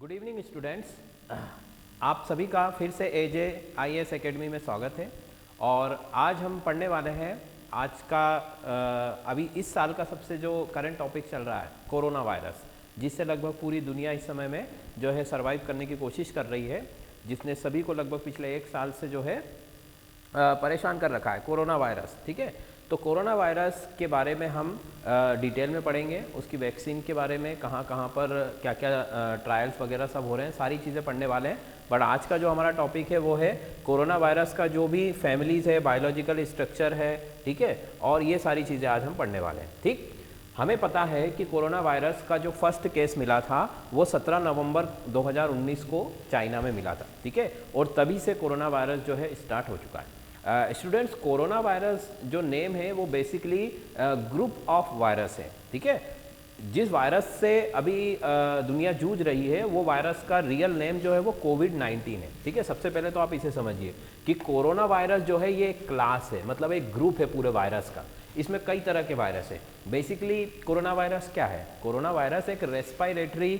Good evening students, आप सभी का फिर से एजे आईएएस एकेडमी में स्वागत है। और आज हम पढ़ने वाले हैं आज का अभी इस साल का सबसे जो करंट टॉपिक चल रहा है कोरोना वायरस, जिससे लगभग पूरी दुनिया इस समय में जो है सरवाइव करने की कोशिश कर रही है, जिसने सभी को लगभग पिछले एक साल से जो है परेशान कर रखा है कोरोना वायरस। ठीक है, तो कोरोना वायरस के बारे में हम डिटेल में पढ़ेंगे, उसकी वैक्सीन के बारे में कहाँ कहाँ पर क्या क्या ट्रायल्स वगैरह सब हो रहे हैं, सारी चीज़ें पढ़ने वाले हैं। बट आज का जो हमारा टॉपिक है वो है कोरोना वायरस का जो भी फैमिलीज़ है, बायोलॉजिकल स्ट्रक्चर है, ठीक है, और ये सारी चीज़ें आज हम पढ़ने वाले हैं। ठीक, हमें पता है कि कोरोना वायरस का जो फर्स्ट केस मिला था वो 17 नवंबर 2019 को चाइना में मिला था। ठीक है, और तभी से कोरोना वायरस जो है स्टार्ट हो चुका है। स्टूडेंट्स, कोरोना वायरस जो नेम है वो बेसिकली ग्रुप ऑफ वायरस है। ठीक है, जिस वायरस से अभी दुनिया जूझ रही है वो वायरस का रियल नेम जो है वो कोविड-19 है। ठीक है, सबसे पहले तो आप इसे समझिए कि कोरोना वायरस जो है ये एक क्लास है, मतलब एक ग्रुप है पूरे वायरस का। इसमें कई तरह के वायरस है। बेसिकली कोरोना वायरस क्या है? कोरोना वायरस एक रेस्पिरेटरी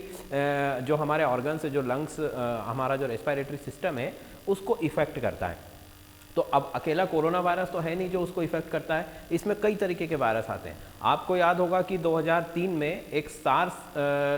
जो हमारे ऑर्गन्स है, जो लंग्स, हमारा जो रेस्पिरेटरी सिस्टम है उसको इफेक्ट करता है। तो अब अकेला कोरोना वायरस तो है नहीं जो उसको इफेक्ट करता है, इसमें कई तरीके के वायरस आते हैं। आपको याद होगा कि 2003 में एक सार्स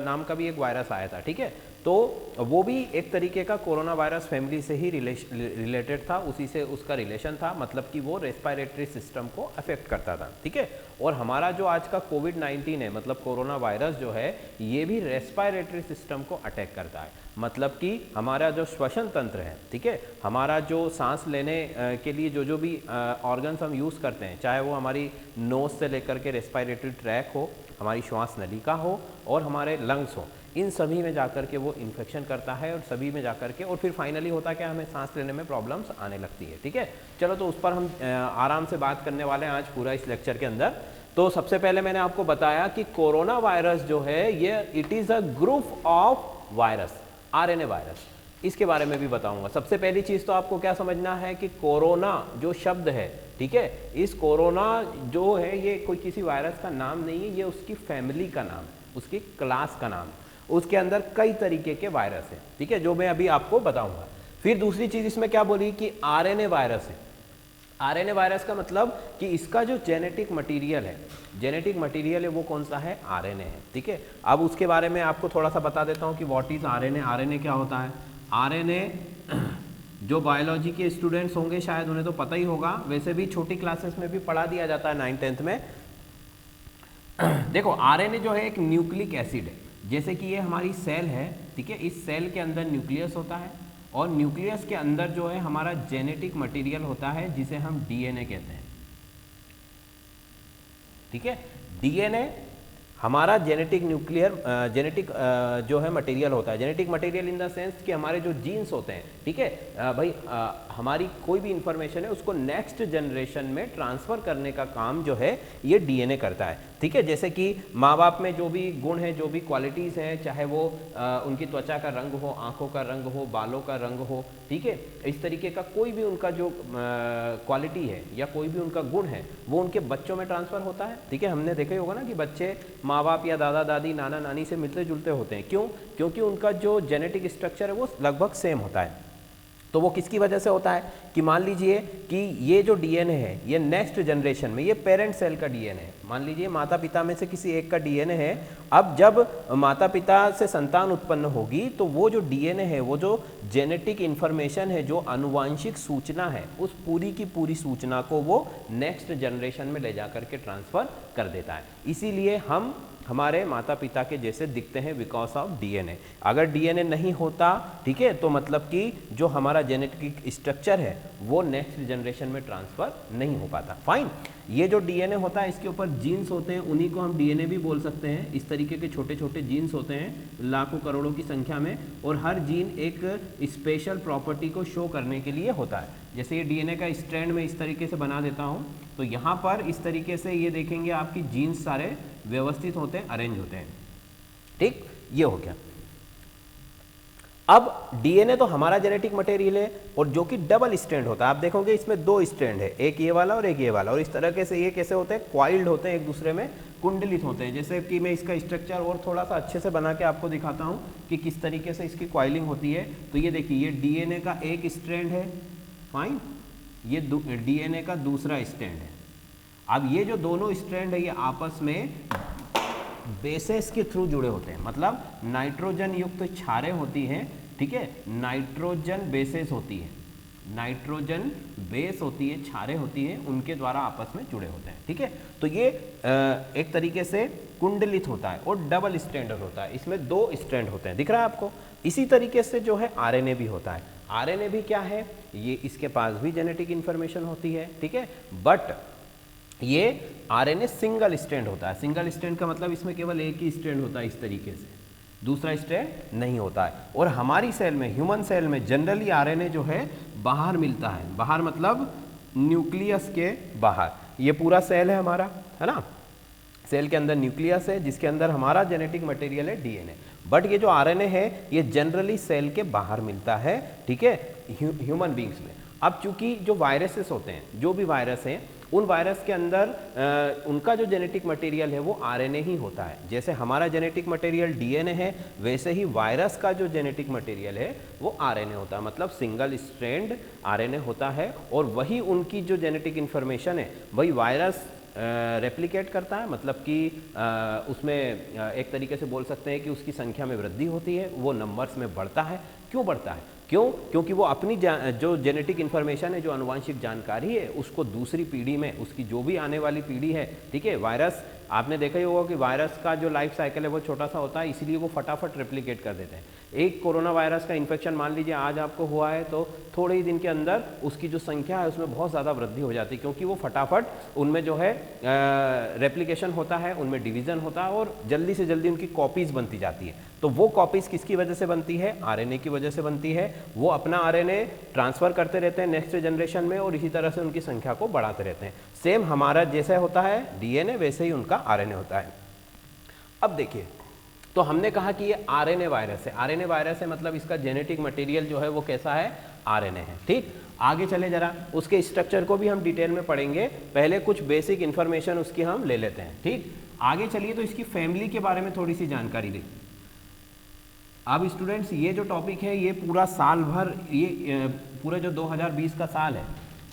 नाम का भी एक वायरस आया था। ठीक है, तो वो भी एक तरीके का कोरोना वायरस फैमिली से ही रिलेटेड था, उसी से उसका रिलेशन था, मतलब कि वो रेस्पिरेटरी सिस्टम को अफेक्ट करता था। ठीक है, और हमारा जो आज का कोविड-19 है, मतलब कोरोना वायरस जो है, ये भी रेस्पिरेटरी सिस्टम को अटैक करता है, मतलब कि हमारा जो श्वसन तंत्र है, ठीक है, हमारा जो सांस लेने के लिए जो भी ऑर्गन्स हम यूज़ करते हैं, चाहे वो हमारी नोज से लेकर के रेस्पिरेटरी ट्रैक हो, हमारी श्वास नलिका हो और हमारे लंग्स हो, इन सभी में जाकर के वो इन्फेक्शन करता है और सभी में जाकर के, और फिर फाइनली होता है कि हमें सांस लेने में प्रॉब्लम्स आने लगती है। ठीक है, चलो तो उस पर हम आराम से बात करने वाले हैं आज पूरा इस लेक्चर के अंदर। तो सबसे पहले मैंने आपको बताया कि कोरोना वायरस जो है ये it is a group of virus, RNA virus, इसके बारे में भी बताऊंगा। सबसे पहली चीज़ तो आपको क्या समझना है कि कोरोना जो शब्द है, ठीक है, इस कोरोना जो है ये कोई किसी वायरस का नाम नहीं है, ये उसकी फैमिली का नाम है, उसकी क्लास का नाम है। उसके अंदर कई तरीके के वायरस हैं, ठीक है, जो मैं अभी आपको बताऊंगा। फिर दूसरी चीज़ इसमें क्या बोली कि आरएनए वायरस है। आरएनए वायरस का मतलब कि इसका जो जेनेटिक मटेरियल है, जेनेटिक मटेरियल है वो कौन सा है? आरएनए है। ठीक है, अब उसके बारे में आपको थोड़ा सा बता देता हूँ कि व्हाट इज आरएनए। आरएनए क्या होता है? आरएनए जो बायोलॉजी के स्टूडेंट्स होंगे शायद उन्हें तो पता ही होगा, वैसे भी छोटी क्लासेस में भी पढ़ा दिया जाता है 9th-10th में। देखो, आरएनए जो है एक न्यूक्लिक एसिड है, जैसे कि ये हमारी सेल है, ठीक है, इस सेल के अंदर न्यूक्लियस होता है और न्यूक्लियस के अंदर जो है हमारा जेनेटिक मटेरियल होता है जिसे हम डीएनए कहते हैं। ठीक है, डीएनए हमारा जेनेटिक जेनेटिक जो है मटेरियल होता है। Genetic material in the sense कि हमारे जो जीन्स होते हैं, ठीक है भाई, हमारी कोई भी इंफॉर्मेशन है उसको नेक्स्ट जनरेशन में ट्रांसफ़र करने का काम जो है ये डीएनए करता है। ठीक है, जैसे कि माँ बाप में जो भी गुण हैं, जो भी क्वालिटीज़ हैं, चाहे वो उनकी त्वचा का रंग हो, आँखों का रंग हो, बालों का रंग हो, ठीक है, इस तरीके का कोई भी उनका जो क्वालिटी है या कोई भी उनका गुण है वो उनके बच्चों में ट्रांसफ़र होता है। ठीक है, हमने देखा ही होगा ना कि बच्चे माँ बाप या दादा दादी, नाना नानी से मिलते जुलते होते हैं। क्यों? क्योंकि उनका जो जेनेटिक स्ट्रक्चर है वो लगभग सेम होता है। तो वो किसकी वजह से होता है कि मान लीजिए कि ये जो डीएनए है ये नेक्स्ट जनरेशन में, ये पेरेंट सेल का डीएनए है। मान लीजिए माता पिता में से किसी एक का डीएनए है। अब जब माता पिता से संतान उत्पन्न होगी तो वो जो डीएनए है, वो जो जेनेटिक इंफॉर्मेशन है, जो आनुवांशिक सूचना है, उस पूरी की पूरी सूचना को वो नेक्स्ट जनरेशन में ले जा करके ट्रांसफ़र कर देता है। इसीलिए हम हमारे माता पिता के जैसे दिखते हैं बिकॉज ऑफ डीएनए। अगर डीएनए नहीं होता, ठीक है, तो मतलब कि जो हमारा जेनेटिक स्ट्रक्चर है वो नेक्स्ट जनरेशन में ट्रांसफ़र नहीं हो पाता। फाइन, ये जो डीएनए होता है इसके ऊपर जीन्स होते हैं, उन्हीं को हम डीएनए भी बोल सकते हैं। इस तरीके के छोटे छोटे जीन्स होते हैं लाखों करोड़ों की संख्या में, और हर जीन एक स्पेशल प्रॉपर्टी को शो करने के लिए होता है। जैसे ये डीएनए का स्ट्रैंड में इस तरीके से बना देता हूँ, तो यहाँ पर इस तरीके से ये देखेंगे आपकी जीन्स सारे व्यवस्थित होते हैं, अरेंज होते हैं। ठीक, ये हो गया। अब डीएनए तो हमारा जेनेटिक मटेरियल है और जो कि डबल स्ट्रैंड होता है। आप देखोगे इसमें दो स्ट्रैंड है, एक ये वाला और एक ये वाला, और इस तरह के से ये कैसे होते हैं, क्वाइल्ड होते हैं, एक दूसरे में कुंडलित होते हैं। जैसे कि मैं इसका स्ट्रक्चर और थोड़ा सा अच्छे से बना के आपको दिखाता हूँ कि किस तरीके से इसकी क्वाइलिंग होती है। तो ये देखिए, ये डीएनए का एक स्ट्रैंड है, फाइन, ये डीएनए का दूसरा स्ट्रैंड है। अब ये जो दोनों स्ट्रैंड है ये आपस में बेसेस के थ्रू जुड़े होते हैं, मतलब नाइट्रोजन युक्त क्षारें होती हैं, ठीक है, नाइट्रोजन बेसेस होती है, नाइट्रोजन बेस होती है, क्षारें होती हैं, उनके द्वारा आपस में जुड़े होते हैं, ठीक है। तो ये एक तरीके से कुंडलित होता है और डबल स्ट्रैंडर होता है, इसमें दो स्ट्रैंड होते हैं, दिख रहा है आपको। इसी तरीके से जो है आरएनए भी होता है। आरएनए भी क्या है, ये इसके पास भी जेनेटिक इंफॉर्मेशन होती है, ठीक है, बट ये आरएनए सिंगल स्ट्रैंड होता है। सिंगल स्ट्रैंड का मतलब इसमें केवल एक ही स्ट्रैंड होता है इस तरीके से, दूसरा स्ट्रैंड नहीं होता है। और हमारी सेल में, ह्यूमन सेल में जनरली आरएनए जो है बाहर मिलता है, बाहर मतलब न्यूक्लियस के बाहर। ये पूरा सेल है हमारा, है ना, सेल के अंदर न्यूक्लियस है जिसके अंदर हमारा जेनेटिक मटेरियल है डीएनए, बट ये जो आरएनए है ये जनरली सेल के बाहर मिलता है, ठीक है, ह्यूमन बींग्स में। अब चूंकि जो वायरसेस होते हैं, जो भी वायरस हैं, उन वायरस के अंदर उनका जो जेनेटिक मटेरियल है वो आरएनए ही होता है। जैसे हमारा जेनेटिक मटेरियल डीएनए है, वैसे ही वायरस का जो जेनेटिक मटेरियल है वो आरएनए होता है, मतलब सिंगल स्ट्रैंड आरएनए होता है। और वही उनकी जो जेनेटिक इन्फॉर्मेशन है वही वायरस रेप्लिकेट करता है, मतलब कि उसमें एक तरीके से बोल सकते हैं कि उसकी संख्या में वृद्धि होती है, वो नंबर्स में बढ़ता है। क्यों बढ़ता है? क्योंकि वो अपनी जो जेनेटिक इन्फॉर्मेशन है, जो आनुवंशिक जानकारी है, उसको दूसरी पीढ़ी में, उसकी जो भी आने वाली पीढ़ी है, ठीक है, वायरस, आपने देखा ही होगा कि वायरस का जो लाइफ साइकिल है वो छोटा सा होता है, इसलिए वो फटाफट रेप्लिकेट कर देते हैं। एक कोरोना वायरस का इन्फेक्शन मान लीजिए आज आपको हुआ है, तो थोड़े ही दिन के अंदर उसकी जो संख्या है उसमें बहुत ज़्यादा वृद्धि हो जाती है, क्योंकि वो फटाफट उनमें जो है रेप्लिकेशन होता है, उनमें डिवीज़न होता है और जल्दी से जल्दी उनकी कॉपीज़ बनती जाती है। तो वो कॉपीज़ किसकी वजह से बनती है? आरएनए की वजह से बनती है। वो अपना आरएनए ट्रांसफ़र करते रहते हैं नेक्स्ट जनरेशन में और इसी तरह से उनकी संख्या को बढ़ाते रहते हैं। सेम हमारा जैसे होता है डीएनए, वैसे ही उनका आरएनए होता है। अब देखिए, तो हमने कहा कि ये आरएनए वायरस है। आरएनए वायरस है मतलब इसका जेनेटिक मटेरियल जो है वो कैसा है? आरएनए है, ठीक। आगे चले जरा, उसके स्ट्रक्चर को भी हम डिटेल में पढ़ेंगे, पहले कुछ बेसिक इंफॉर्मेशन उसकी हम ले लेते हैं, ठीक। आगे चलिए, तो इसकी फैमिली के बारे में थोड़ी सी जानकारी दें। अब स्टूडेंट्स, ये जो टॉपिक है ये पूरा साल भर, ये पूरे जो 2020 का साल है,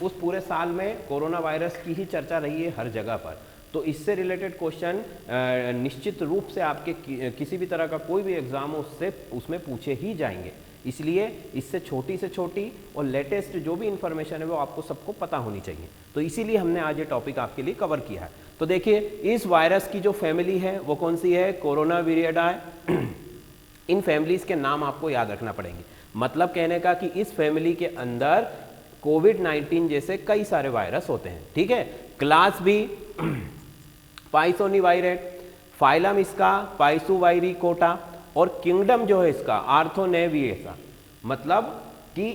उस पूरे साल में कोरोना वायरस की ही चर्चा रही है हर जगह पर। तो इससे रिलेटेड क्वेश्चन निश्चित रूप से आपके किसी भी तरह का कोई भी एग्जाम हो उसमें पूछे ही जाएंगे, इसलिए इससे छोटी से छोटी और लेटेस्ट जो भी इंफॉर्मेशन है वो आपको सबको पता होनी चाहिए। तो इसीलिए हमने आज ये टॉपिक आपके लिए कवर किया है। तो देखिए, इस वायरस की जो फैमिली है वो कौन सी है? कोरोना विरियडाई। इन फैमिलीज के नाम आपको याद रखना पड़ेंगे। मतलब कहने का कि इस फैमिली के अंदर कोविड-19 जैसे कई सारे वायरस होते हैं, ठीक है। क्लास भी पाइसोनीवायरेट, फाइलम इसका पाइसुवायरिकोटा और किंगडम जो है इसका आर्थोनेविएसा। मतलब कि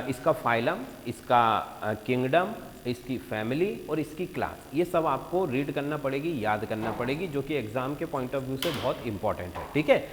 इसका फाइलम, इसका किंगडम, इसकी फैमिली और इसकी क्लास, ये सब आपको रीड करना पड़ेगी, याद करना पड़ेगी, जो कि एग्जाम के पॉइंट ऑफ व्यू से बहुत इंपॉर्टेंट है, ठीक है।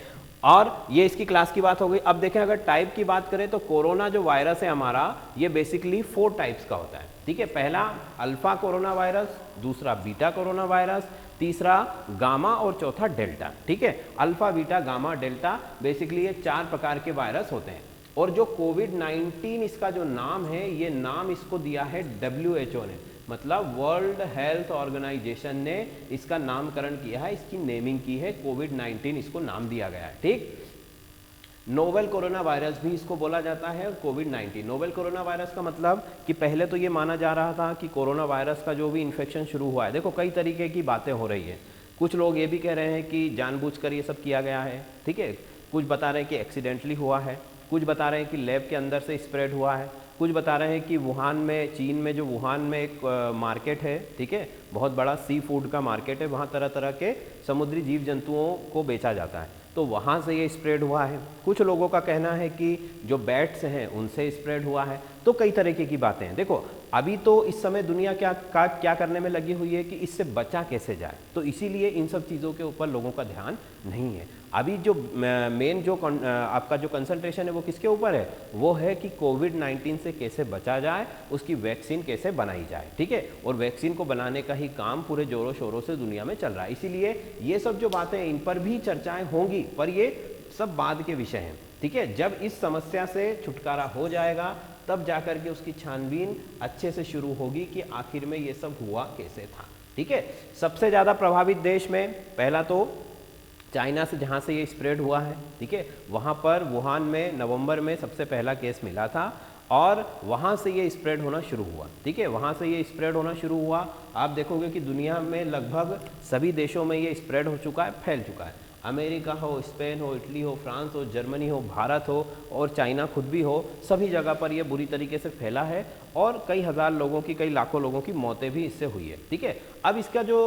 और ये इसकी क्लास की बात हो गई। अब देखें, अगर टाइप की बात करें तो कोरोना जो वायरस है हमारा, ये बेसिकली 4 टाइप्स का होता है, ठीक है। पहला अल्फा कोरोना वायरस, दूसरा बीटा कोरोना वायरस, तीसरा गामा और चौथा डेल्टा, ठीक है। Alpha, beta, gamma, delta, basically ये 4 प्रकार के वायरस होते हैं। और जो कोविड-19 इसका जो नाम है, ये नाम इसको दिया है WHO ने, मतलब वर्ल्ड हेल्थ ऑर्गेनाइजेशन ने इसका नामकरण किया है, इसकी नेमिंग की है, कोविड-19 इसको नाम दिया गया है, ठीक। नोवेल कोरोना वायरस भी इसको बोला जाता है और कोविड-19। नोवेल कोरोना वायरस का मतलब कि पहले तो ये माना जा रहा था कि कोरोना वायरस का जो भी इन्फेक्शन शुरू हुआ है, देखो कई तरीके की बातें हो रही है। कुछ लोग ये भी कह रहे हैं कि जानबूझकर ये सब किया गया है, ठीक है। कुछ बता रहे हैं कि एक्सीडेंटली हुआ है, कुछ बता रहे हैं कि लैब के अंदर से स्प्रेड हुआ है, कुछ बता रहे हैं कि वुहान में, चीन में, जो वुहान में एक मार्केट है, ठीक है, बहुत बड़ा सी फूड का मार्केट है, वहाँ तरह तरह के समुद्री जीव जंतुओं को बेचा जाता है, तो वहाँ से ये स्प्रेड हुआ है। कुछ लोगों का कहना है कि जो बैट्स हैं उनसे स्प्रेड हुआ है। तो कई तरीके की बातें हैं। देखो अभी तो इस समय दुनिया क्या करने में लगी हुई है कि इससे बचा कैसे जाए, तो इसीलिए इन सब चीज़ों के ऊपर लोगों का ध्यान नहीं है। अभी जो मेन जो आपका जो कंसंट्रेशन है वो किसके ऊपर है, वो है कि कोविड-19 से कैसे बचा जाए, उसकी वैक्सीन कैसे बनाई जाए, ठीक है। और वैक्सीन को बनाने का ही काम पूरे जोरों शोरों से दुनिया में चल रहा है। इसीलिए ये सब जो बातें इन पर भी चर्चाएं होंगी, पर ये सब बाद के विषय हैं, ठीक है। जब इस समस्या से छुटकारा हो जाएगा तब जाकर के उसकी छानबीन अच्छे से शुरू होगी कि आखिर में ये सब हुआ कैसे था, ठीक है। सबसे ज़्यादा प्रभावित देश में पहला तो चाइना से, जहाँ से ये स्प्रेड हुआ है, ठीक है। वहाँ पर वुहान में नवंबर में सबसे पहला केस मिला था और वहाँ से ये स्प्रेड होना शुरू हुआ, ठीक है। वहाँ से ये स्प्रेड होना शुरू हुआ। आप देखोगे कि दुनिया में लगभग सभी देशों में ये स्प्रेड हो चुका है, फैल चुका है। अमेरिका हो, स्पेन हो, इटली हो, फ्रांस हो, जर्मनी हो, भारत हो और चाइना खुद भी हो, सभी जगह पर ये बुरी तरीके से फैला है और कई हज़ार लोगों की, कई लाखों लोगों की मौतें भी इससे हुई है, ठीक है। अब इसका जो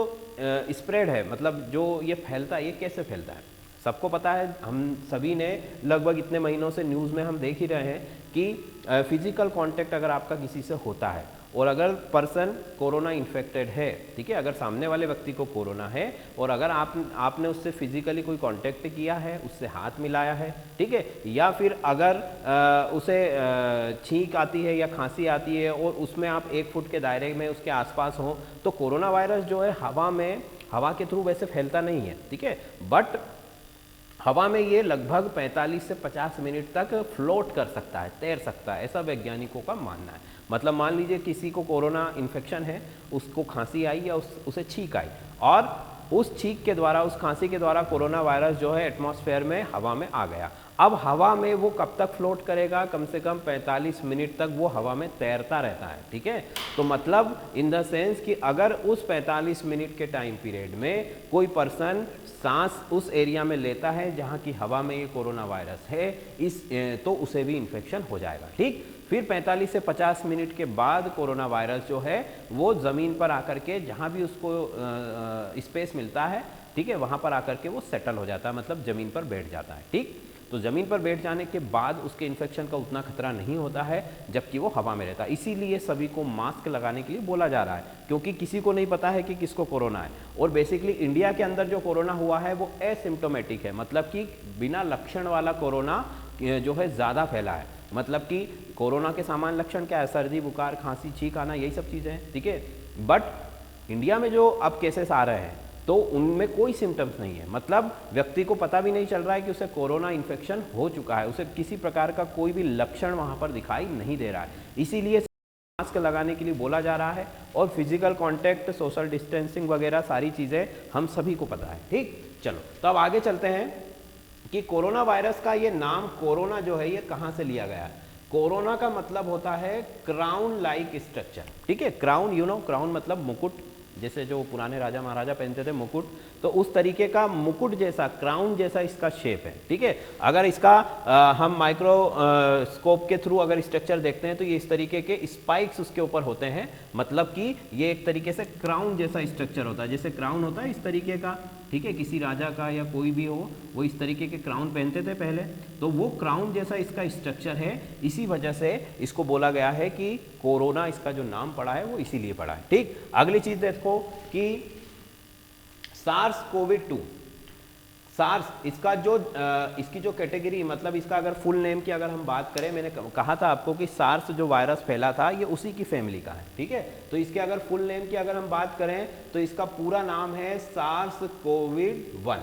स्प्रेड है, मतलब जो ये फैलता है, ये कैसे फैलता है सबको पता है। हम सभी ने लगभग इतने महीनों से न्यूज़ में हम देख ही रहे हैं कि फिजिकल कांटेक्ट अगर आपका किसी से होता है और अगर पर्सन कोरोना इन्फेक्टेड है, ठीक है, अगर सामने वाले व्यक्ति को कोरोना है और अगर आपने उससे फिजिकली कोई कांटेक्ट किया है, उससे हाथ मिलाया है, ठीक है, या फिर अगर उसे छींक आती है या खांसी आती है और उसमें आप 1 फुट के दायरे में उसके आसपास हो, तो कोरोना वायरस जो है हवा के थ्रू वैसे फैलता नहीं है, ठीक है, बट हवा में ये लगभग 45 से 50 मिनट तक फ्लोट कर सकता है, तैर सकता है, ऐसा वैज्ञानिकों का मानना है। मतलब मान लीजिए किसी को कोरोना इन्फेक्शन है, उसको खांसी आई या उसे छींक आई और उस छींक के द्वारा, उस खांसी के द्वारा कोरोना वायरस जो है एटमॉस्फेयर में, हवा में आ गया। अब हवा में वो कब तक फ्लोट करेगा, कम से कम 45 मिनट तक वो हवा में तैरता रहता है, ठीक है। तो मतलब इन द सेंस कि अगर उस 45 मिनट के टाइम पीरियड में कोई पर्सन सांस उस एरिया में लेता है जहाँ की हवा में ये कोरोना वायरस है, तो उसे भी इन्फेक्शन हो जाएगा, ठीक। फिर 45 से 50 मिनट के बाद कोरोना वायरस जो है वो ज़मीन पर आकर के, जहाँ भी उसको स्पेस मिलता है, ठीक है, वहाँ पर आकर के वो सेटल हो जाता है, मतलब ज़मीन पर बैठ जाता है, ठीक। तो ज़मीन पर बैठ जाने के बाद उसके इन्फेक्शन का उतना खतरा नहीं होता है जबकि वो हवा में रहता है। इसीलिए सभी को मास्क लगाने के लिए बोला जा रहा है, क्योंकि किसी को नहीं पता है कि किसको कोरोना है। और बेसिकली इंडिया के अंदर जो कोरोना हुआ है वो एसिम्प्टोमेटिक है, मतलब कि बिना लक्षण वाला कोरोना जो है ज़्यादा फैला है। मतलब कि कोरोना के सामान्य लक्षण क्या है, सर्दी, बुखार, खांसी, छींक आना, यही सब चीज़ें हैं, ठीक है। बट इंडिया में जो अब केसेस आ रहे हैं तो उनमें कोई सिम्टम्स नहीं है, मतलब व्यक्ति को पता भी नहीं चल रहा है कि उसे कोरोना इन्फेक्शन हो चुका है, उसे किसी प्रकार का कोई भी लक्षण वहाँ पर दिखाई नहीं दे रहा है। इसीलिए मास्क लगाने के लिए बोला जा रहा है और फिजिकल कांटेक्ट, सोशल डिस्टेंसिंग वगैरह सारी चीज़ें हम सभी को पता है, ठीक। चलो तो अब आगे चलते हैं कि कोरोना वायरस का ये नाम कोरोना जो है ये कहाँ से लिया गया है। कोरोना का मतलब होता है क्राउन लाइक स्ट्रक्चर, ठीक है। क्राउन, यू नो, क्राउन मतलब मुकुट, जैसे जो पुराने राजा महाराजा पहनते थे मुकुट, तो उस तरीके का मुकुट जैसा, क्राउन जैसा इसका शेप है, ठीक है। अगर इसका हम माइक्रोस्कोप के थ्रू अगर स्ट्रक्चर देखते हैं तो ये इस तरीके के स्पाइक्स उसके ऊपर होते हैं, मतलब कि ये एक तरीके से क्राउन जैसा स्ट्रक्चर होता है, जैसे क्राउन होता है इस तरीके का, ठीक है। किसी राजा का या कोई भी हो, वो इस तरीके के क्राउन पहनते थे पहले, तो वो क्राउन जैसा इसका स्ट्रक्चर है। इसी वजह से इसको बोला गया है कि कोरोना, इसका जो नाम पड़ा है वो इसीलिए पड़ा है, ठीक। अगली चीज देखो कि SARS-CoV-2, सार्स, इसका जो इसकी जो कैटेगरी, मतलब इसका अगर फुल नेम की अगर हम बात करें, मैंने कहा था आपको कि सार्स जो वायरस फैला था ये उसी की फैमिली का है, ठीक है। तो इसके अगर फुल नेम की अगर हम बात करें तो इसका पूरा नाम है SARS-CoV-1।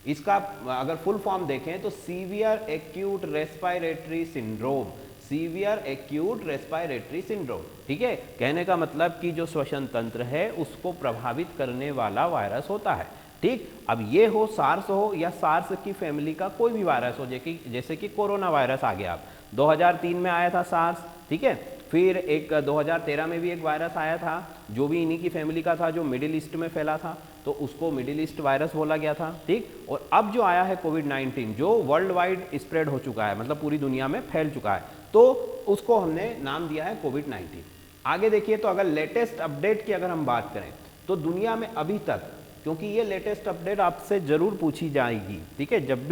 इसका अगर फुल फॉर्म देखें तो severe acute respiratory syndrome, severe acute respiratory syndrome, ठीक है। कहने का मतलब कि जो श्वसन तंत्र है उसको प्रभावित करने वाला वायरस होता है, ठीक। अब ये हो सार्स हो या सार्स की फैमिली का कोई भी वायरस हो, जैसे कि कोरोना वायरस आ गया, 2003 में आया था सार्स, ठीक है। फिर एक 2013 में भी एक वायरस आया था जो भी इन्हीं की फैमिली का था, जो मिडिल ईस्ट में फैला था, तो उसको मिडिल ईस्ट वायरस बोला गया था, ठीक। और अब जो आया है कोविड-19 जो वर्ल्ड वाइड स्प्रेड हो चुका है, मतलब पूरी दुनिया में फैल चुका है, तो उसको हमने नाम दिया है कोविड-19। आगे देखिए, तो अगर लेटेस्ट अपडेट की अगर हम बात करें तो दुनिया में अभी तक क्योंकि ये लेटेस्ट अपडेट आपसे ज़रूर पूछी जाएगी, ठीक है, जब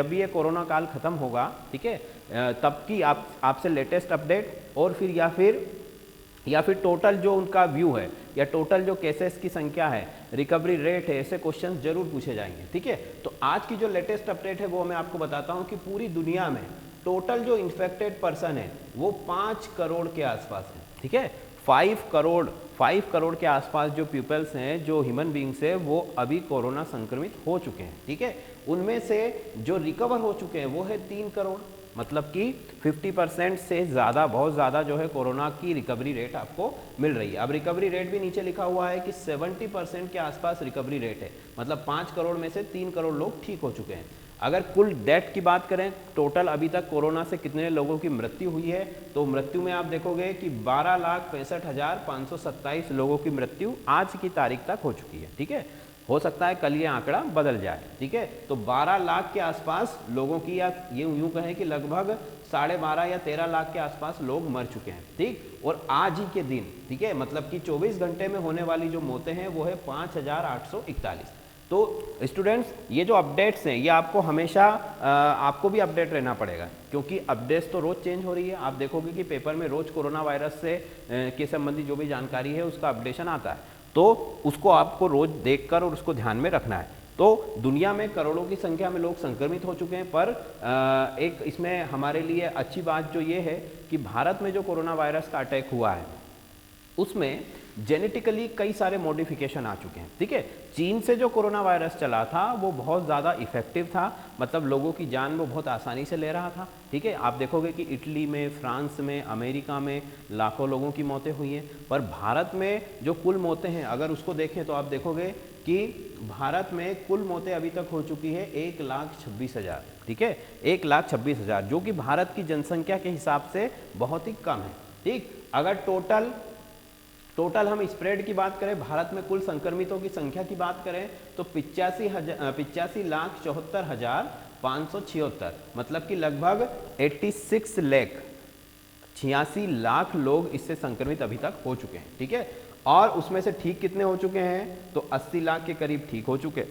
भी ये कोरोना काल ख़त्म होगा, ठीक है, तब की आपसे लेटेस्ट अपडेट और फिर या फिर टोटल जो उनका व्यू है या टोटल जो केसेस की संख्या है, रिकवरी रेट है, ऐसे क्वेश्चन जरूर पूछे जाएंगे, ठीक है। तो आज की जो लेटेस्ट अपडेट है वो मैं आपको बताता हूँ कि पूरी दुनिया में टोटल जो इन्फेक्टेड पर्सन है वो 5 करोड़ के आसपास है, ठीक है। 5 करोड़ के आसपास जो पीपल्स हैं, जो ह्यूमन बींग्स है, वो अभी कोरोना संक्रमित हो चुके हैं, ठीक है। उनमें से जो रिकवर हो चुके हैं वो है 3 करोड़, मतलब कि 50% से ज़्यादा, बहुत ज़्यादा जो है कोरोना की रिकवरी रेट आपको मिल रही है। अब रिकवरी रेट भी नीचे लिखा हुआ है कि 70% के आसपास रिकवरी रेट है, मतलब 5 करोड़ में से 3 करोड़ लोग ठीक हो चुके हैं। अगर कुल डेथ की बात करें, टोटल अभी तक कोरोना से कितने लोगों की मृत्यु हुई है, तो मृत्यु में आप देखोगे कि 12,65,527 लोगों की मृत्यु आज की तारीख तक हो चुकी है, ठीक है। हो सकता है कल ये आंकड़ा बदल जाए, ठीक है। तो 12 लाख के आसपास लोगों की, या ये यूं कहें कि लगभग 12.5 या 13 लाख के आसपास लोग मर चुके हैं, ठीक। और आज ही के दिन, ठीक है, मतलब कि 24 घंटे में होने वाली जो मौतें हैं वो है 5,841। तो स्टूडेंट्स, ये जो अपडेट्स हैं ये आपको हमेशा आपको भी अपडेट रहना पड़ेगा, क्योंकि अपडेट्स तो रोज़ चेंज हो रही है। आप देखोगे कि पेपर में रोज़ कोरोना वायरस से के संबंधी जो भी जानकारी है उसका अपडेशन आता है, तो उसको आपको रोज़ देखकर और उसको ध्यान में रखना है। तो दुनिया में करोड़ों की संख्या में लोग संक्रमित हो चुके हैं, पर एक इसमें हमारे लिए अच्छी बात जो ये है कि भारत में जो कोरोना वायरस का अटैक हुआ है उसमें जेनेटिकली कई सारे मॉडिफिकेशन आ चुके हैं, ठीक है। चीन से जो कोरोना वायरस चला था वो बहुत ज़्यादा इफेक्टिव था, मतलब लोगों की जान वो बहुत आसानी से ले रहा था, ठीक है। आप देखोगे कि इटली में, फ्रांस में, अमेरिका में लाखों लोगों की मौतें हुई हैं, पर भारत में जो कुल मौतें हैं अगर उसको देखें तो आप देखोगे कि भारत में कुल मौतें अभी तक हो चुकी है 1,26,000, ठीक है, 1,26,000, जो कि भारत की जनसंख्या के हिसाब से बहुत ही कम है, ठीक। अगर टोटल हम स्प्रेड की बात करें, भारत में कुल संक्रमितों की संख्या की बात करें तो 85,74,576, मतलब कि लगभग 86 लाख लोग इससे संक्रमित अभी तक हो चुके हैं, ठीक है। और उसमें से ठीक कितने हो चुके हैं, तो 80 लाख के करीब ठीक हो चुके,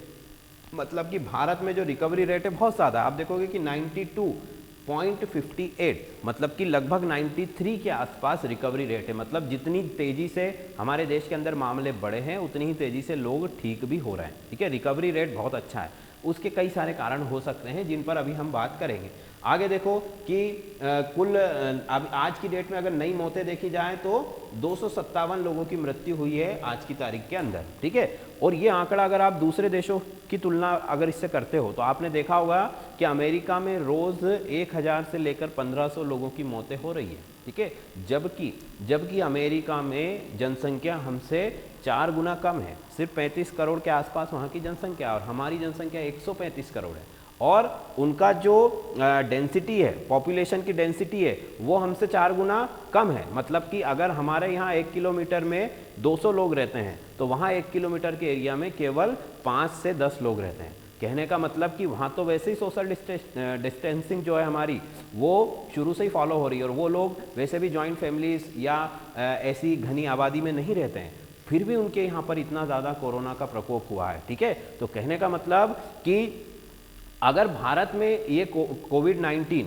मतलब कि भारत में जो रिकवरी रेट है बहुत ज़्यादा। आप देखोगे कि 92.58, मतलब कि लगभग 93 के आसपास रिकवरी रेट है, मतलब जितनी तेज़ी से हमारे देश के अंदर मामले बढ़े हैं उतनी ही तेज़ी से लोग ठीक भी हो रहे हैं, ठीक है। रिकवरी रेट बहुत अच्छा है, उसके कई सारे कारण हो सकते हैं जिन पर अभी हम बात करेंगे। आगे देखो कि कुल अब आज की डेट में अगर नई मौतें देखी जाए तो 257 लोगों की मृत्यु हुई है आज की तारीख के अंदर, ठीक है। और ये आंकड़ा अगर आप दूसरे देशों की तुलना अगर इससे करते हो तो आपने देखा होगा कि अमेरिका में रोज़ 1,000 से लेकर 1,500 लोगों की मौतें हो रही है, ठीक है। जबकि अमेरिका में जनसंख्या हमसे 4 गुना कम है, सिर्फ 35 करोड़ के आसपास वहाँ की जनसंख्या, और हमारी जनसंख्या 135 करोड़ है। और उनका जो डेंसिटी है, पॉपुलेशन की डेंसिटी है, वो हमसे 4 गुना कम है, मतलब कि अगर हमारे यहाँ 1 किलोमीटर में 200 लोग रहते हैं तो वहाँ 1 किलोमीटर के एरिया में केवल 5 से 10 लोग रहते हैं। कहने का मतलब कि वहाँ तो वैसे ही सोशल डिस्टेंसिंग जो है हमारी वो शुरू से ही फॉलो हो रही है, और वो लोग वैसे भी जॉइंट फैमिलीज या ऐसी घनी आबादी में नहीं रहते हैं, फिर भी उनके यहाँ पर इतना ज़्यादा कोरोना का प्रकोप हुआ है, ठीक है। तो कहने का मतलब कि अगर भारत में ये कोविड-19